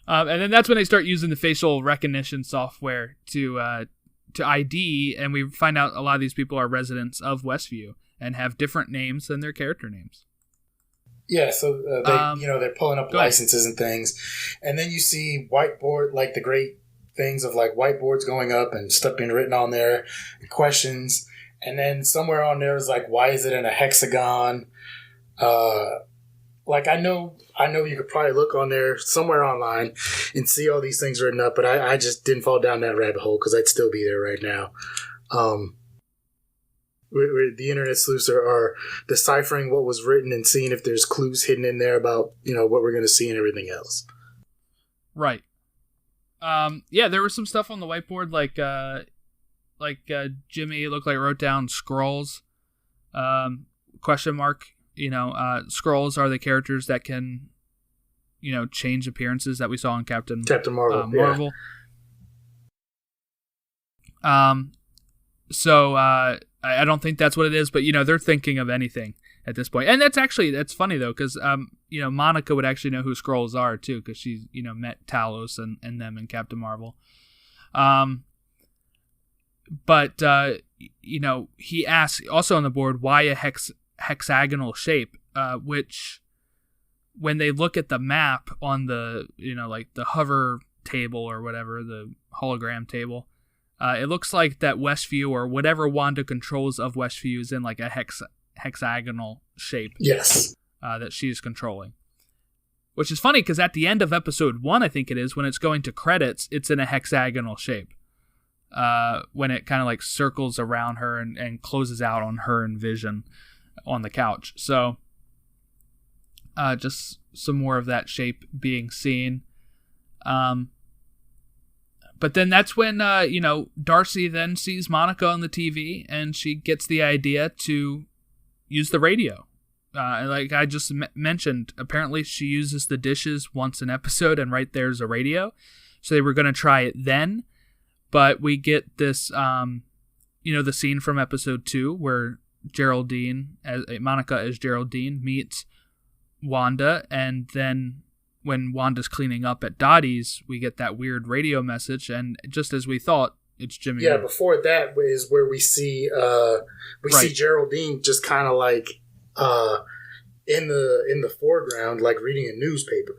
And then that's when they start using the facial recognition software to ID, and we find out a lot of these people are residents of Westview and have different names than their character names. Yeah, so they're pulling up licenses and things, and then you see whiteboard, like the great things of like whiteboards going up and stuff being written on there, and questions, and then somewhere on there is like, why is it in a hexagon? Like I know you could probably look on there somewhere online and see all these things written up, but I just didn't fall down that rabbit hole because I'd still be there right now. The internet sleuths are deciphering what was written and seeing if there's clues hidden in there about, what we're going to see and everything else. Right. Yeah, there was some stuff on the whiteboard, like Jimmy looked like wrote down scrolls, question mark. Scrolls are the characters that can, change appearances that we saw in Captain Marvel. Marvel. Yeah. So I don't think that's what it is, but they're thinking of anything at this point, and that's funny though, because Monica would actually know who Skrulls are too, because she met Talos and them in Captain Marvel. But he asks also on the board why a hexagonal shape, which when they look at the map on the like the hover table or whatever, the hologram table. It looks like that Westview or whatever Wanda controls of Westview is in like a hexagonal shape. Yes. That she's controlling. Which is funny because at the end of episode 1, I think it is, when it's going to credits, it's in a hexagonal shape. When it kind of like circles around her and closes out on her and Vision on the couch. So just some more of that shape being seen. But then that's when, Darcy then sees Monica on the TV, and she gets the idea to use the radio. Like I just mentioned, apparently she uses the dishes once an episode, and right there's a radio. So they were going to try it then. But we get this, the scene from episode 2 where Monica as Geraldine meets Wanda, and then when Wanda's cleaning up at Dottie's, we get that weird radio message, and just as we thought, it's Jimmy. Yeah, before that is where we see see Geraldine just kind of like in the foreground, like reading a newspaper.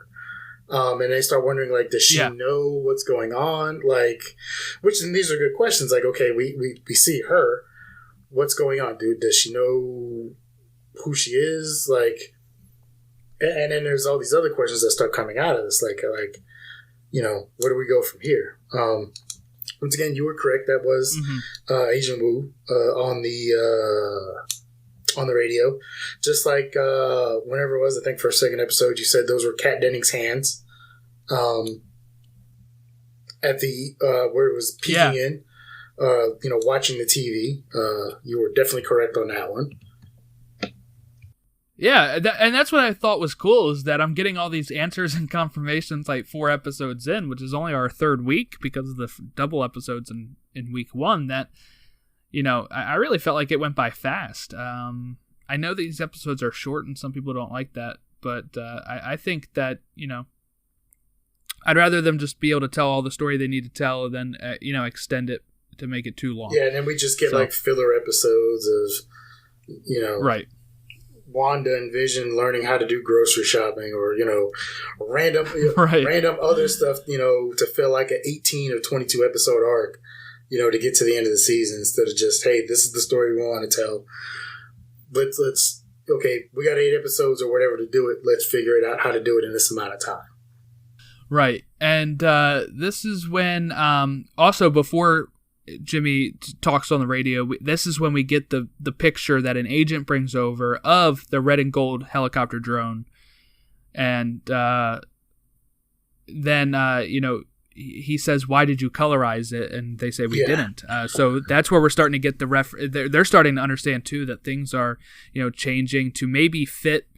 And they start wondering, like, does she know what's going on? Like, and these are good questions. Like, okay, we see her. What's going on, dude? Does she know who she is? Like, and then there's all these other questions that start coming out of this, like, where do we go from here? Once again, you were correct. That was Agent Wu on the radio. Just like whenever it was, I think for a second episode, you said those were Kat Dennings' hands. At the where it was peeking in, watching the TV. You were definitely correct on that one. Yeah, and that's what I thought was cool, is that I'm getting all these answers and confirmations like 4 episodes in, which is only our 3rd week because of the double episodes in week 1, that, I really felt like it went by fast. I know these episodes are short and some people don't like that, but I think that, I'd rather them just be able to tell all the story they need to tell than, extend it to make it too long. Yeah, and then we just get like filler episodes of, right. Wanda and Vision learning how to do grocery shopping, or random Right. random other stuff, to fill like an 18 or 22 episode arc, to get to the end of the season, instead of just, hey, this is the story we want to tell. Let's okay, we got 8 episodes or whatever to do it. Let's figure it out how to do it in this amount of time. Right. And this is when, also before Jimmy talks on the radio, this is when we get the picture that an agent brings over of the red and gold helicopter drone. And then, he says, "Why did you colorize it?" And they say, "We didn't." So that's where we're starting to get the they're starting to understand too that things are, changing to maybe fit.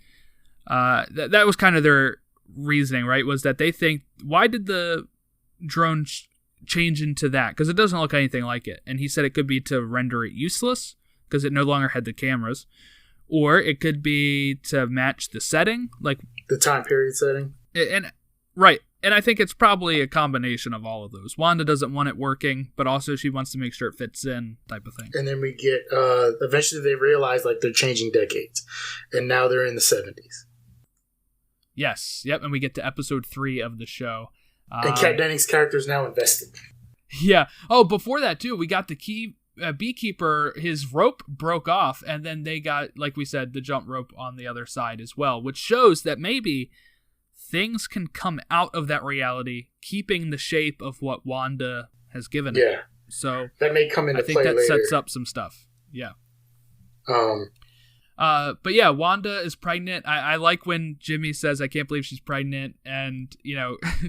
That was kind of their reasoning, right? Was that they think, why did the drone change into that? Because it doesn't look anything like it. And he said it could be to render it useless because it no longer had the cameras, or it could be to match the setting, like the time period setting. And right. And I think it's probably a combination of all of those. Wanda doesn't want it working, but also she wants to make sure it fits in, type of thing. And then we get, eventually they realize like they're changing decades, and now they're in the 70s. Yes. Yep. And we get to episode 3 of the show. And Kat Dennings' character is now invested. Yeah. Oh, before that too, we got the key beekeeper. His rope broke off, and then they got, like we said, the jump rope on the other side as well, which shows that maybe things can come out of that reality, keeping the shape of what Wanda has given it. Yeah. So that may come into play later. I think that sets up some stuff. Yeah. But yeah, Wanda is pregnant. I like when Jimmy says, "I can't believe she's pregnant," and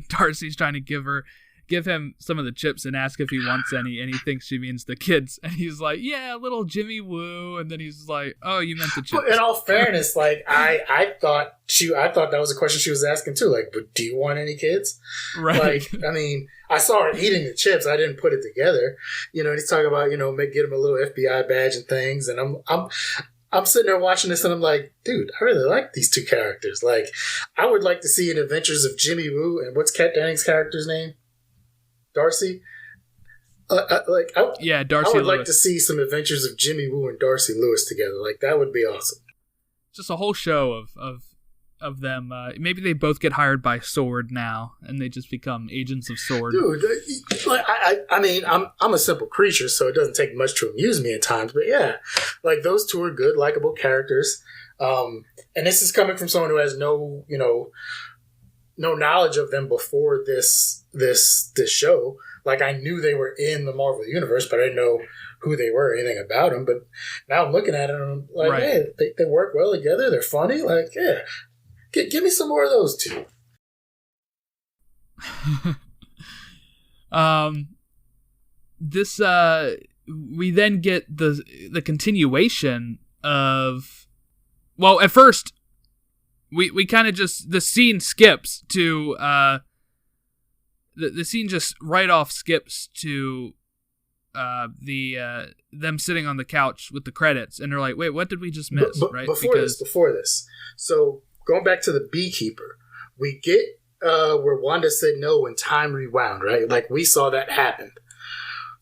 Darcy's trying to give him some of the chips and ask if he wants any, and he thinks she means the kids, and he's like, "Yeah, little Jimmy Woo," and then he's like, "Oh, you meant the chips." In all fairness, like I thought that was a question she was asking too. Like, but do you want any kids? Right. Like, I mean, I saw her eating the chips. I didn't put it together. And he's talking about get him a little FBI badge and things, and I'm sitting there watching this, and I'm like, dude, I really like these two characters. Like, I would like to see an Adventures of Jimmy Woo and what's Kat Dennings' character's name? Darcy? Darcy I would like Lewis. to see some Adventures of Jimmy Woo and Darcy Lewis together. Like, that would be awesome. Just a whole show of them. Maybe they both get hired by S.W.O.R.D. now, and they just become agents of S.W.O.R.D. Dude, like, I mean, I'm a simple creature, so it doesn't take much to amuse me at times. But yeah, like, those two are good, likable characters. And this is coming from someone who has no knowledge of them before this show. Like, I knew they were in the Marvel universe, but I didn't know who they were or anything about them. But now I'm looking at it, and I'm like, right. Hey, they work well together. They're funny. Like, yeah, give me some more of those two. This we then get the continuation of, well, at first we kind of just, the scene skips to the scene just right off skips to them sitting on the couch with the credits, and they're like, wait, what did we just miss? Right? Before this, so going back to the beekeeper, we get where Wanda said no when time rewound, right? Like, we saw that happen.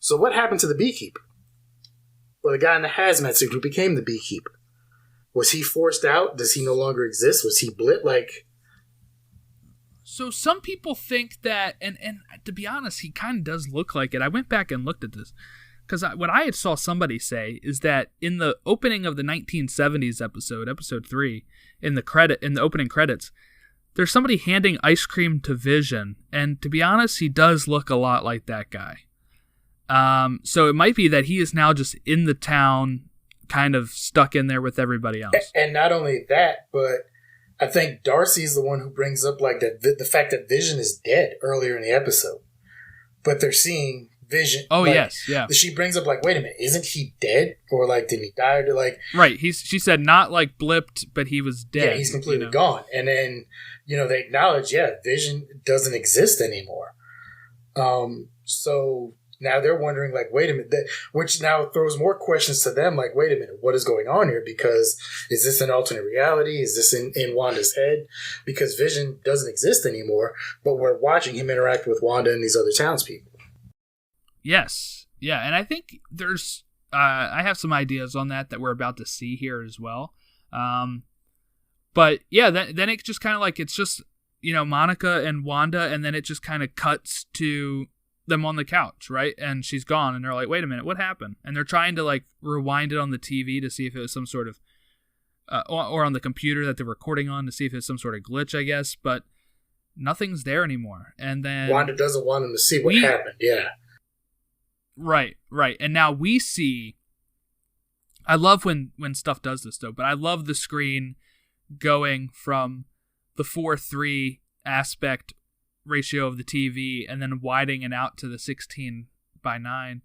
So what happened to the beekeeper? Well, the guy in the hazmat suit who became the beekeeper. Was he forced out? Does he no longer exist? Was he blit? Like, so some people think that, and to be honest, he kind of does look like it. I went back and looked at this, because what I saw somebody say is that in the opening of the 1970s episode 3, in the opening credits, there's somebody handing ice cream to Vision, and to be honest, he does look a lot like that guy. So it might be that he is now just in the town, kind of stuck in there with everybody else. And not only that, but I think Darcy's the one who brings up like the fact that Vision is dead earlier in the episode, but they're seeing Vision. Oh, like, yes, yeah. She brings up like, wait a minute, isn't he dead? Or like, did he die? Or like, right. She said not like blipped, but he was dead. Yeah, he's completely gone. And then they acknowledge, Vision doesn't exist anymore. So now they're wondering, like, wait a minute, which now throws more questions to them, like, wait a minute, what is going on here? Because is this an alternate reality? Is this in Wanda's head? Because Vision doesn't exist anymore, but we're watching him interact with Wanda and these other townspeople. Yes. Yeah, and I think there's, I have some ideas on that we're about to see here as well. But yeah, then it just kind of like, it's just, Monica and Wanda, and then it just kind of cuts to them on the couch, right? And she's gone, and they're like, wait a minute, what happened? And they're trying to like rewind it on the TV to see if it was some sort of, or on the computer that they're recording on to see if it's some sort of glitch, I guess, but nothing's there anymore. And then Wanda doesn't want him to see what happened. Yeah. Right. And now we see, I love when stuff does this though, but I love the screen going from the 4:3 aspect ratio of the TV and then widening out to the 16:9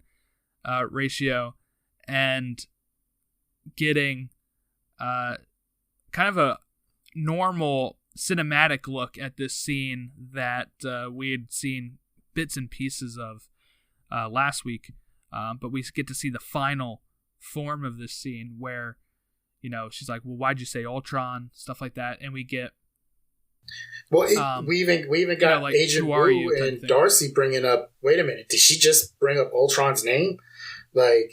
ratio and getting kind of a normal cinematic look at this scene that we had seen bits and pieces of last week, but we get to see the final form of this scene where, she's like, well, why'd you say Ultron, stuff like that, and we get we even got like, Agent Wu and Darcy bringing up, wait a minute, did she just bring up Ultron's name? Like,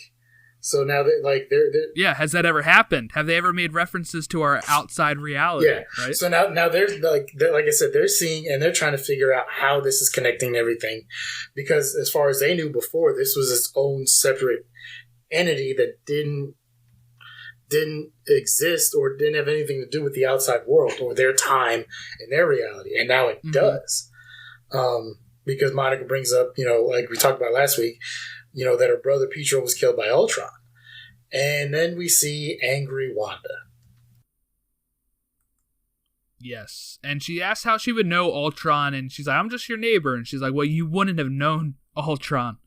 so now that like they're yeah, has that ever happened? Have they ever made references to our outside reality? Yeah, right. So now they're like I said, they're seeing and they're trying to figure out how this is connecting everything, because as far as they knew before, this was its own separate entity that didn't exist or didn't have anything to do with the outside world or their time and their reality, and now it does, because Monica brings up, like we talked about last week, that her brother Pietro was killed by Ultron. And then we see angry Wanda. Yes. And she asked how she would know Ultron, and she's like, I'm just your neighbor. And she's like, well, you wouldn't have known Ultron.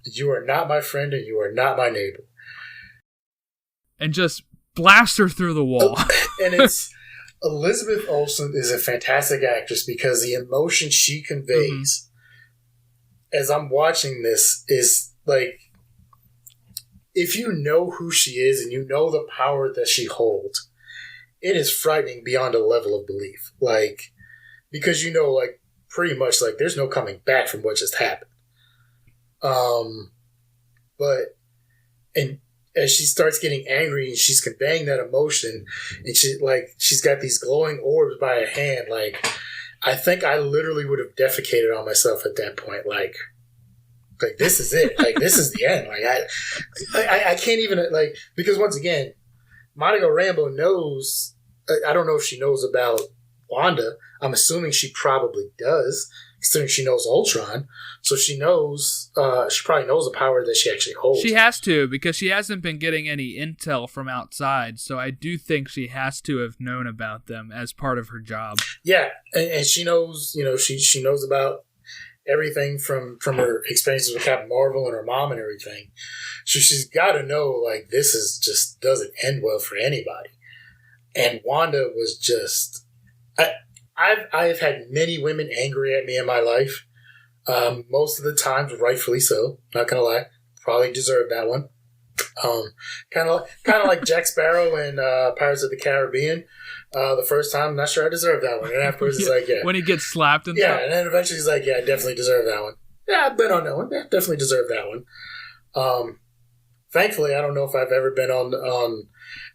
You are not my friend, and you are not my neighbor. And just blast her through the wall. And it's Elizabeth Olsen is a fantastic actress because the emotion she conveys as I'm watching this is like, if you know who she is and you know the power that she holds, it is frightening beyond a level of belief. Like, because like pretty much like there's no coming back from what just happened. But as she starts getting angry and she's conveying that emotion, and she's got these glowing orbs by her hand, like I think I literally would have defecated on myself at that point. Like this is it. Like this is the end. Like I can't even like, because once again, Monica Rambeau knows. I don't know if she knows about Wanda. I'm assuming she probably does, considering she knows Ultron. So she knows. She probably knows the power that she actually holds. She has to, because she hasn't been getting any intel from outside. So I do think she has to have known about them as part of her job. Yeah, and she knows. She knows about everything from her experiences with Captain Marvel and her mom and everything. So she's got to know, like, this is just doesn't end well for anybody. And Wanda was just, I've had many women angry at me in my life. Most of the times, rightfully so. Not gonna lie, probably deserved that one. Kind of like Jack Sparrow in Pirates of the Caribbean. The first time, I'm not sure I deserved that one. And afterwards, it's like, yeah. When he gets slapped and stuff. And then eventually he's like, yeah, I definitely deserve that one. Yeah, I've been on that one. Yeah, definitely deserve that one. Thankfully, I don't know if I've ever been on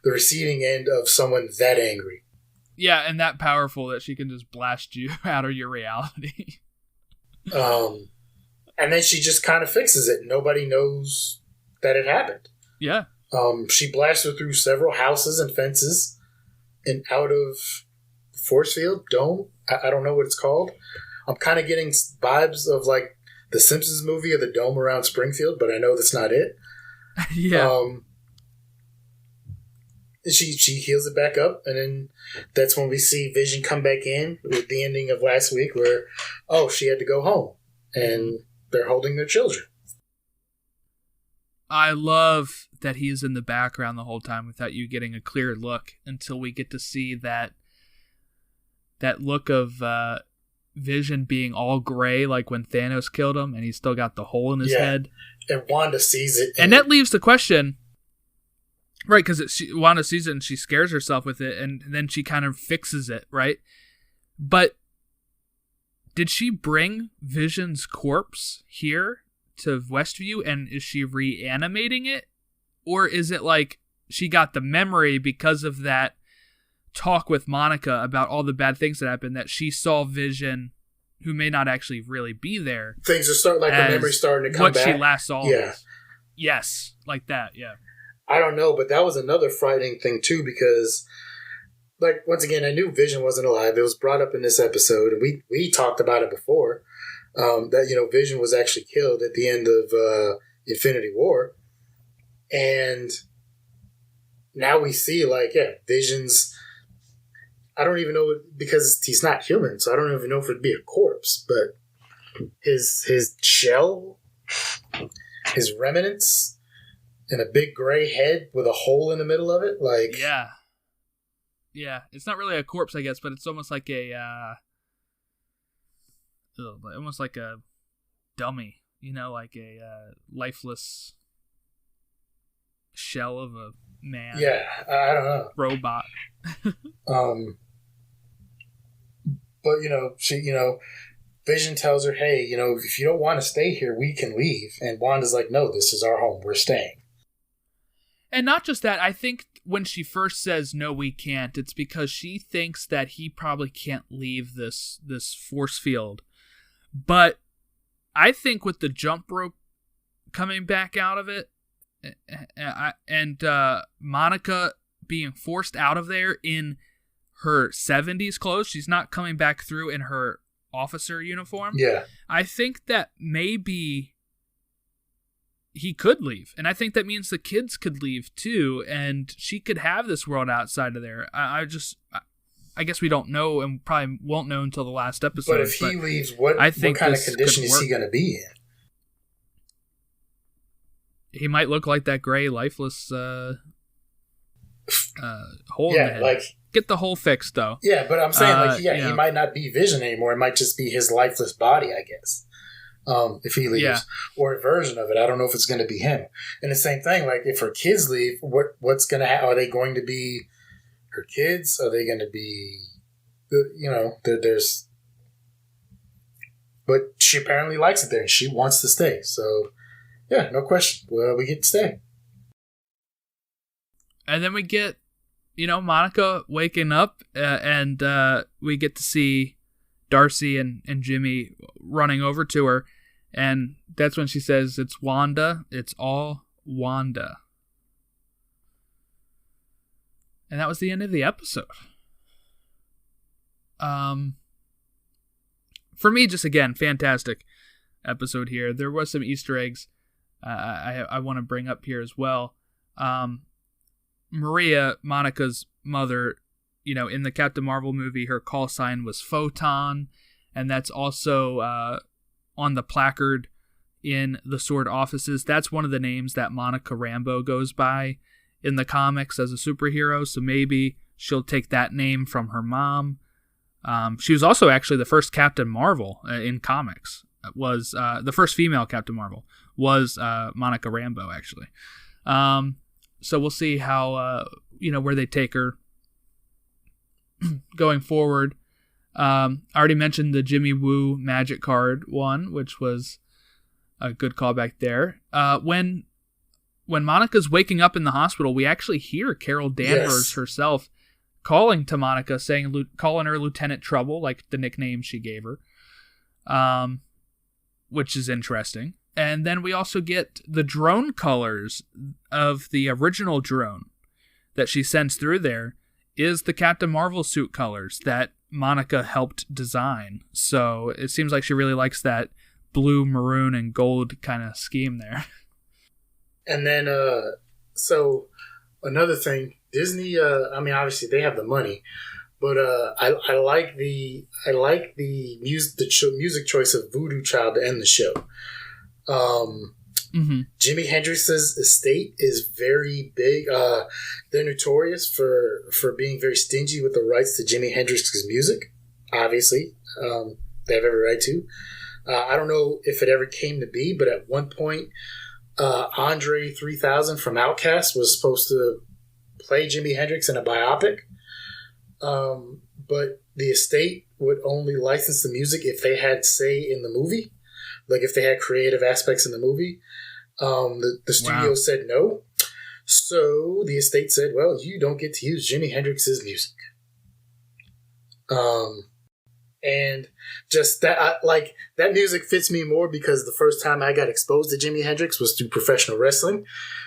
the receiving end of someone that angry. Yeah, and that powerful that she can just blast you out of your reality. And then she just kind of fixes it. Nobody knows that it happened. Yeah. She blasted through several houses and fences and out of force field, dome. I don't know what it's called. I'm kind of getting vibes of like the Simpsons movie of the dome around Springfield, but I know that's not it. Yeah. She heals it back up, and then that's when we see Vision come back in with the ending of last week where, she had to go home, and they're holding their children. I love that he's in the background the whole time without you getting a clear look until we get to see that look of Vision being all gray, like when Thanos killed him, and he's still got the hole in his head. And Wanda sees it. And that leaves the question, right, because Wanda sees it and she scares herself with it, and then she kind of fixes it, right? But did she bring Vision's corpse here to Westview, and is she reanimating it? Or is it like she got the memory because of that talk with Monica about all the bad things that happened, that she saw Vision, who may not actually really be there. Things are starting, like the memory starting to come back. What she last saw. Yeah. Yes, like that, yeah. I don't know, but that was another frightening thing too, because, like, once again, I knew Vision wasn't alive. It was brought up in this episode, and we talked about it before, that, you know, Vision was actually killed at the end of Infinity War. And now we see, like, yeah, Vision's, I don't even know, because he's not human, so I don't even know if it'd be a corpse, but his shell, his remnants, and a big gray head with a hole in the middle of it, like... Yeah, it's not really a corpse, I guess, but it's almost like almost like a dummy, you know, like a lifeless shell of a man. Yeah, I don't know. Robot. But, Vision tells her, hey, if you don't want to stay here, we can leave. And Wanda's like, no, this is our home. We're staying. And not just that, I think when she first says, no, we can't, it's because she thinks that he probably can't leave this force field. But I think with the jump rope coming back out of it, and Monica being forced out of there in her 70s clothes, she's not coming back through in her officer uniform. Yeah. I think that maybe he could leave. And I think that means the kids could leave too, and she could have this world outside of there. I guess we don't know, and probably won't know until the last episode. But if he leaves, what kind of condition is he going to be in? He might look like that gray, lifeless hole in the head. Like, get the hole fixed, though. Yeah, but I'm saying, he might not be Vision anymore. It might just be his lifeless body, I guess. If he leaves, or a version of it. I don't know if it's going to be him. And the same thing, like, if her kids leave, what's going to happen? Are they going to be her kids? Are they going to be, there's... But she apparently likes it there, and she wants to stay. So, yeah, no question. Well, we get to stay. And then we get, Monica waking up, and we get to see Darcy and Jimmy running over to her. And that's when she says, it's Wanda. It's all Wanda. And that was the end of the episode. For me, just again, fantastic episode here. There was some Easter eggs I want to bring up here as well. Maria, Monica's mother, in the Captain Marvel movie, her call sign was Photon, and that's also on the placard in the Sword offices. That's one of the names that Monica Rambeau goes by in the comics as a superhero, so maybe she'll take that name from her mom. She was also actually the first Captain Marvel in comics. It was the first female Captain Marvel was Monica Rambeau, actually. So we'll see how where they take her going forward. I already mentioned the Jimmy Woo magic card one, which was a good callback there. When Monica's waking up in the hospital, we actually hear Carol Danvers herself calling to Monica, calling her Lieutenant Trouble, like the nickname she gave her, which is interesting. And then we also get the drone colors of the original drone that she sends through there is the Captain Marvel suit colors that Monica helped design. So it seems like she really likes that blue, maroon, and gold kind of scheme there. And then, so another thing, Disney, obviously they have the money, but I like the music choice of Voodoo Child to end the show. Jimi Hendrix's estate is very big. They're notorious for being very stingy with the rights to Jimi Hendrix's music. Obviously, they have every right to. I don't know if it ever came to be, but at one point, Andre 3000 from Outkast was supposed to play Jimi Hendrix in a biopic, but the estate would only license the music if they had say in the movie. Like if they had creative aspects in the movie. The studio said no. So the estate said, well, you don't get to use Jimi Hendrix's music. And just that, that music fits me more because the first time I got exposed to Jimi Hendrix was through professional wrestling.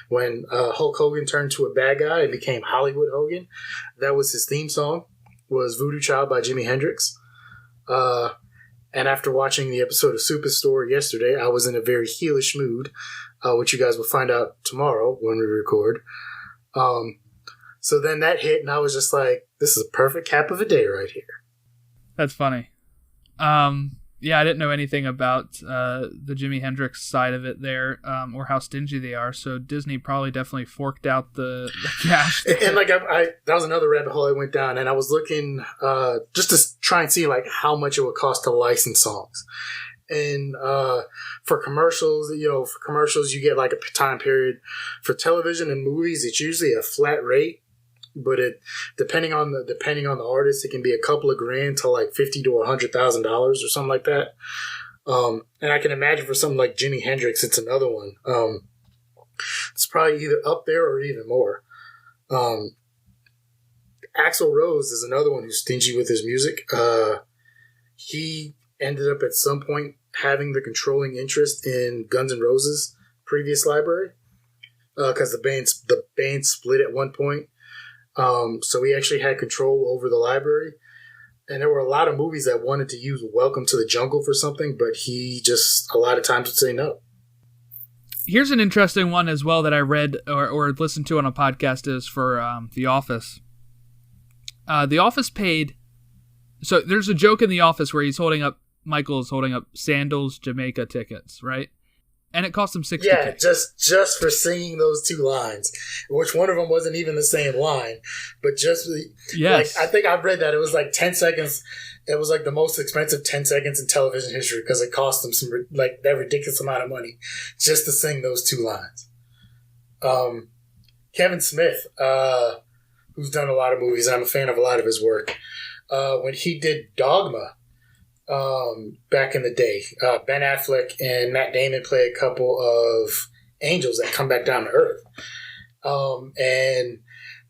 When Hulk Hogan turned to a bad guy and became Hollywood Hogan, that was his theme song, was Voodoo Child by Jimi Hendrix. And after watching the episode of Superstore yesterday, I was in a very heelish mood, which you guys will find out tomorrow when we record. So then that hit, and I was just like, this is a perfect cap of a day right here. That's funny. Yeah, I didn't know anything about the Jimi Hendrix side of it there, or how stingy they are. So Disney probably definitely forked out the cash. And like I that was another rabbit hole I went down, and I was looking just to try and see like how much it would cost to license songs. And for commercials, you get like a time period. For television and movies, it's usually a flat rate. But it depending on the artist, it can be a couple of grand to like $50,000 to $100,000 or something like that. And I can imagine for something like Jimi Hendrix, it's another one. It's probably either up there or even more. Axl Rose is another one who's stingy with his music. He ended up at some point having the controlling interest in Guns N' Roses' previous library because the band split at one point. So he actually had control over the library. And there were a lot of movies that wanted to use Welcome to the Jungle for something, but he just a lot of times would say no. Here's an interesting one as well that I read or listened to on a podcast is for The Office. The Office paid... So there's a joke in The Office where Michael is holding up Sandals Jamaica tickets, right? And it cost him $60K. Yeah, just for singing those two lines, which one of them wasn't even the same line, but just yes. Like I think I've read that it was like 10 seconds. It was like the most expensive 10 seconds in television history because it cost them that ridiculous amount of money just to sing those two lines. Kevin Smith, who's done a lot of movies, and I'm a fan of a lot of his work. When he did Dogma. Back in the day, Ben Affleck and Matt Damon play a couple of angels that come back down to Earth. And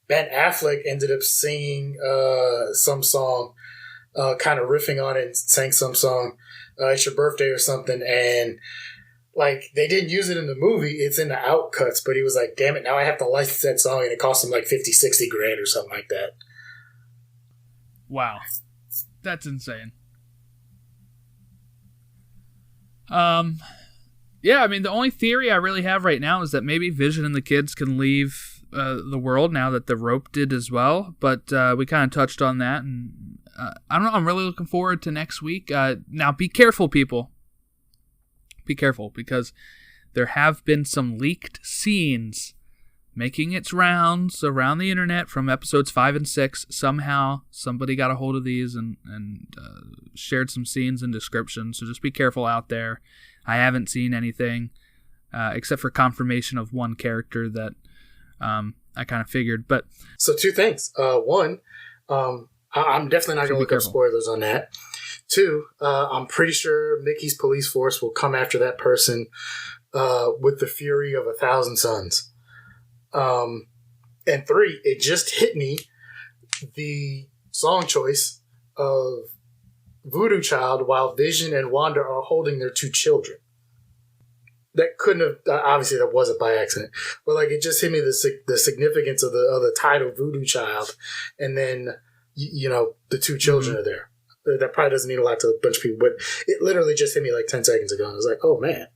Ben Affleck ended up singing some song, kind of riffing on it and sang some song, It's Your Birthday or something. And like they didn't use it in the movie, it's in the outcuts, but he was like, damn it, now I have to license that song, and it cost him like 50, 60 grand or something like that. Wow. That's insane. Yeah, I mean, the only theory I really have right now is that maybe Vision and the kids can leave the world now that the Rope did as well, but we kind of touched on that, and I don't know, I'm really looking forward to next week. Now, be careful, people. Be careful, because there have been some leaked scenes making its rounds around the internet from episodes 5 and 6. Somehow, somebody got a hold of these and shared some scenes and descriptions, so just be careful out there. I haven't seen anything except for confirmation of one character that I kind of figured. But so two things. One, I'm definitely not going to look up spoilers on that. Two, I'm pretty sure Mickey's police force will come after that person with the fury of 1,000 suns. And three, it just hit me, the song choice of Voodoo Child while Vision and Wanda are holding their two children. That couldn't have, obviously that wasn't by accident, but like it just hit me the significance of the title Voodoo Child, and then, the two children are there. That probably doesn't mean a lot to a bunch of people, but it literally just hit me like 10 seconds ago. I was like, oh man.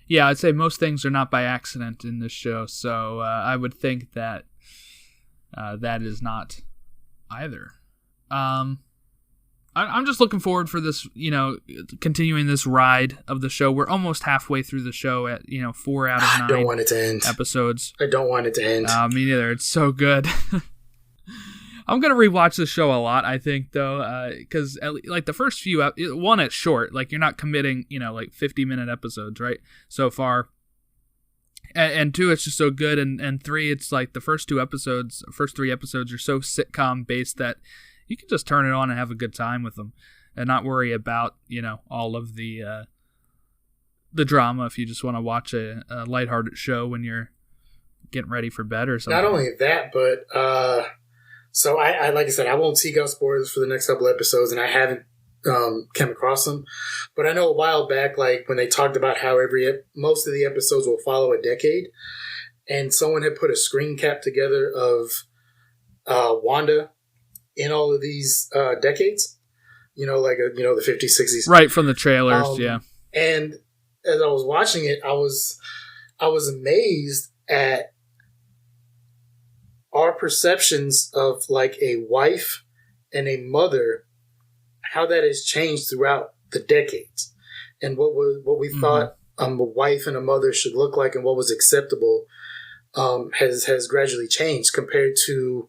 Yeah, I'd say most things are not by accident in this show, so I would think that that is not either. I'm just looking forward for this, continuing this ride of the show. We're almost halfway through the show at, 4 out of 9 I don't want it to end. Episodes. I don't want it to end. Me neither. It's so good. I'm going to rewatch the show a lot, I think, though, because like the first few, one, it's short. Like you're not committing, like 50-minute episodes, right, so far. And two, it's just so good. And three, it's like the first 3 episodes are so sitcom-based that you can just turn it on and have a good time with them and not worry about, all of the drama if you just want to watch a lighthearted show when you're getting ready for bed or something. Not only that, but So I like I said, I won't seek out spoilers for the next couple episodes, and I haven't come across them. But I know a while back, like when they talked about how most of the episodes will follow a decade, and someone had put a screen cap together of Wanda in all of these decades. The 50s, 60s, right from the trailers, yeah. And as I was watching it, I was amazed at our perceptions of like a wife and a mother, how that has changed throughout the decades, and what we thought a wife and a mother should look like, and what was acceptable has gradually changed compared to,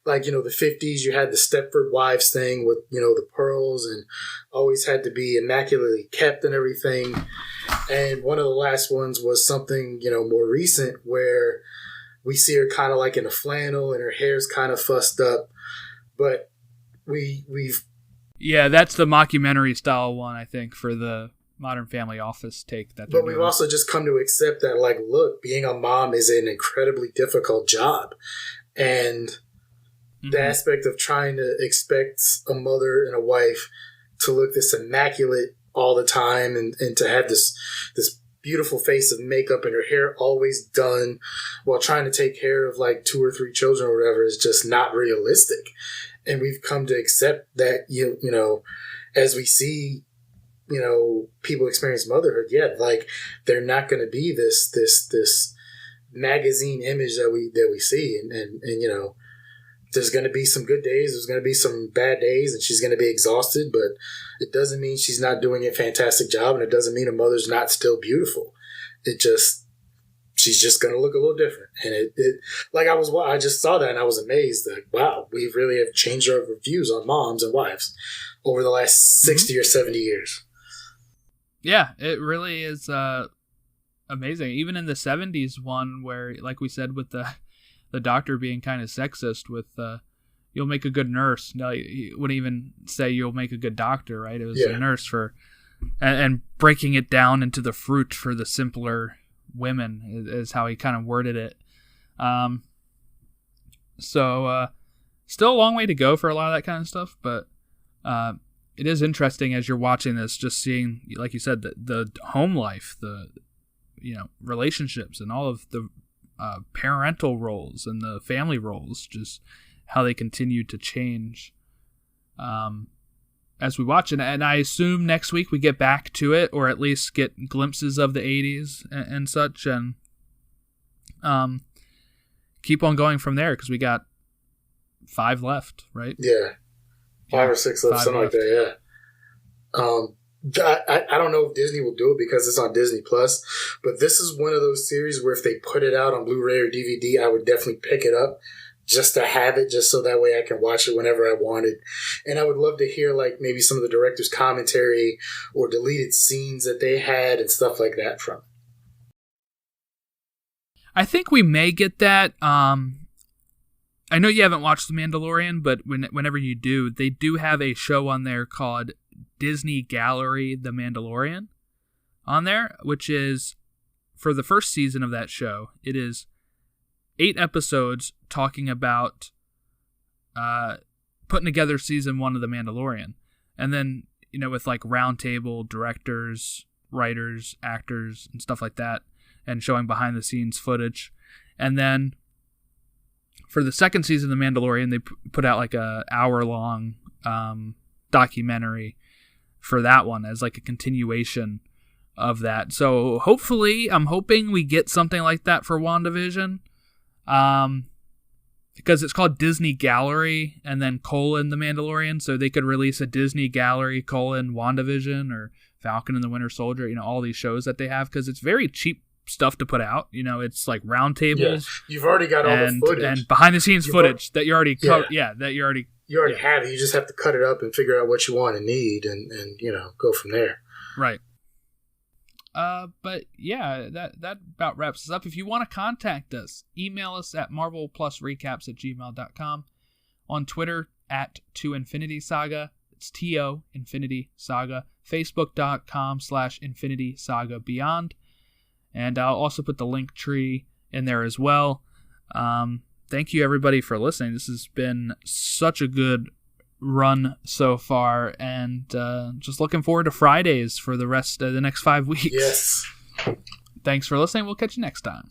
like, the 50s. You had the Stepford Wives thing with the pearls, and always had to be immaculately kept and everything. And one of the last ones was something more recent, where we see her kind of like in a flannel and her hair's kind of fussed up, but we've that's the mockumentary style one, I think, for the Modern Family Office take that. But we've also just come to accept that, like, look, being a mom is an incredibly difficult job, and the aspect of trying to expect a mother and a wife to look this immaculate all the time, and to have this beautiful face of makeup and her hair always done while trying to take care of like 2 or 3 children or whatever is just not realistic. And we've come to accept that, as we see, people experience motherhood, like they're not going to be this magazine image that we see. And there's going to be some good days. There's going to be some bad days, and she's going to be exhausted, but it doesn't mean she's not doing a fantastic job. And it doesn't mean a mother's not still beautiful. She's just going to look a little different. And I just saw that and I was amazed that, wow, we really have changed our views on moms and wives over the last 60 or 70 years. Yeah, it really is amazing. Even in the 70s one, where, like we said, with the doctor being kind of sexist with you'll make a good nurse. No, he wouldn't even say you'll make a good doctor, right? It was a nurse and breaking it down into the fruit for the simpler women is how he kind of worded it. So still a long way to go for a lot of that kind of stuff, but it is interesting as you're watching this, just seeing, like you said, the home life, the relationships, and all of the parental roles and the family roles, just how they continue to change as we watch it. And I assume next week we get back to it, or at least get glimpses of the 80s and such, and keep on going from there, because we got 5 left, right? Yeah. 5 or 6 left, something like that, yeah. I don't know if Disney will do it because it's on Disney Plus, but this is one of those series where if they put it out on Blu-ray or DVD, I would definitely pick it up just to have it, just so that way I can watch it whenever I want it. And I would love to hear like maybe some of the director's commentary or deleted scenes that they had and stuff like that from. I think we may get that. I know you haven't watched The Mandalorian, but whenever you do, they do have a show on there called Disney Gallery The Mandalorian on there, which is, for the first season of that show, it is 8 episodes talking about putting together season 1 of The Mandalorian. And then, with like roundtable directors, writers, actors, and stuff like that, and showing behind the scenes footage. And then for the second season of The Mandalorian, they put out like a hour-long documentary for that one as like a continuation of that. So hopefully, I'm hoping we get something like that for WandaVision, because it's called Disney Gallery and then : The Mandalorian. So they could release a Disney Gallery : WandaVision or Falcon and the Winter Soldier. All these shows that they have, because it's very cheap stuff to put out. It's like roundtables. Yeah. You've already got all the footage and behind the scenes footage that you already covered. Yeah, that you already. You already have it. You just have to cut it up and figure out what you want and need, and go from there. Right. But yeah, that about wraps us up. If you want to contact us, email us at marvelplusrecaps@gmail.com, on Twitter at @2infinitysaga. It's TO Infinity Saga. Facebook.com/Infinity Saga Beyond. And I'll also put the link tree in there as well. thank you everybody for listening. This has been such a good run so far, and just looking forward to Fridays for the rest of the next 5 weeks. Yes. Thanks for listening. We'll catch you next time.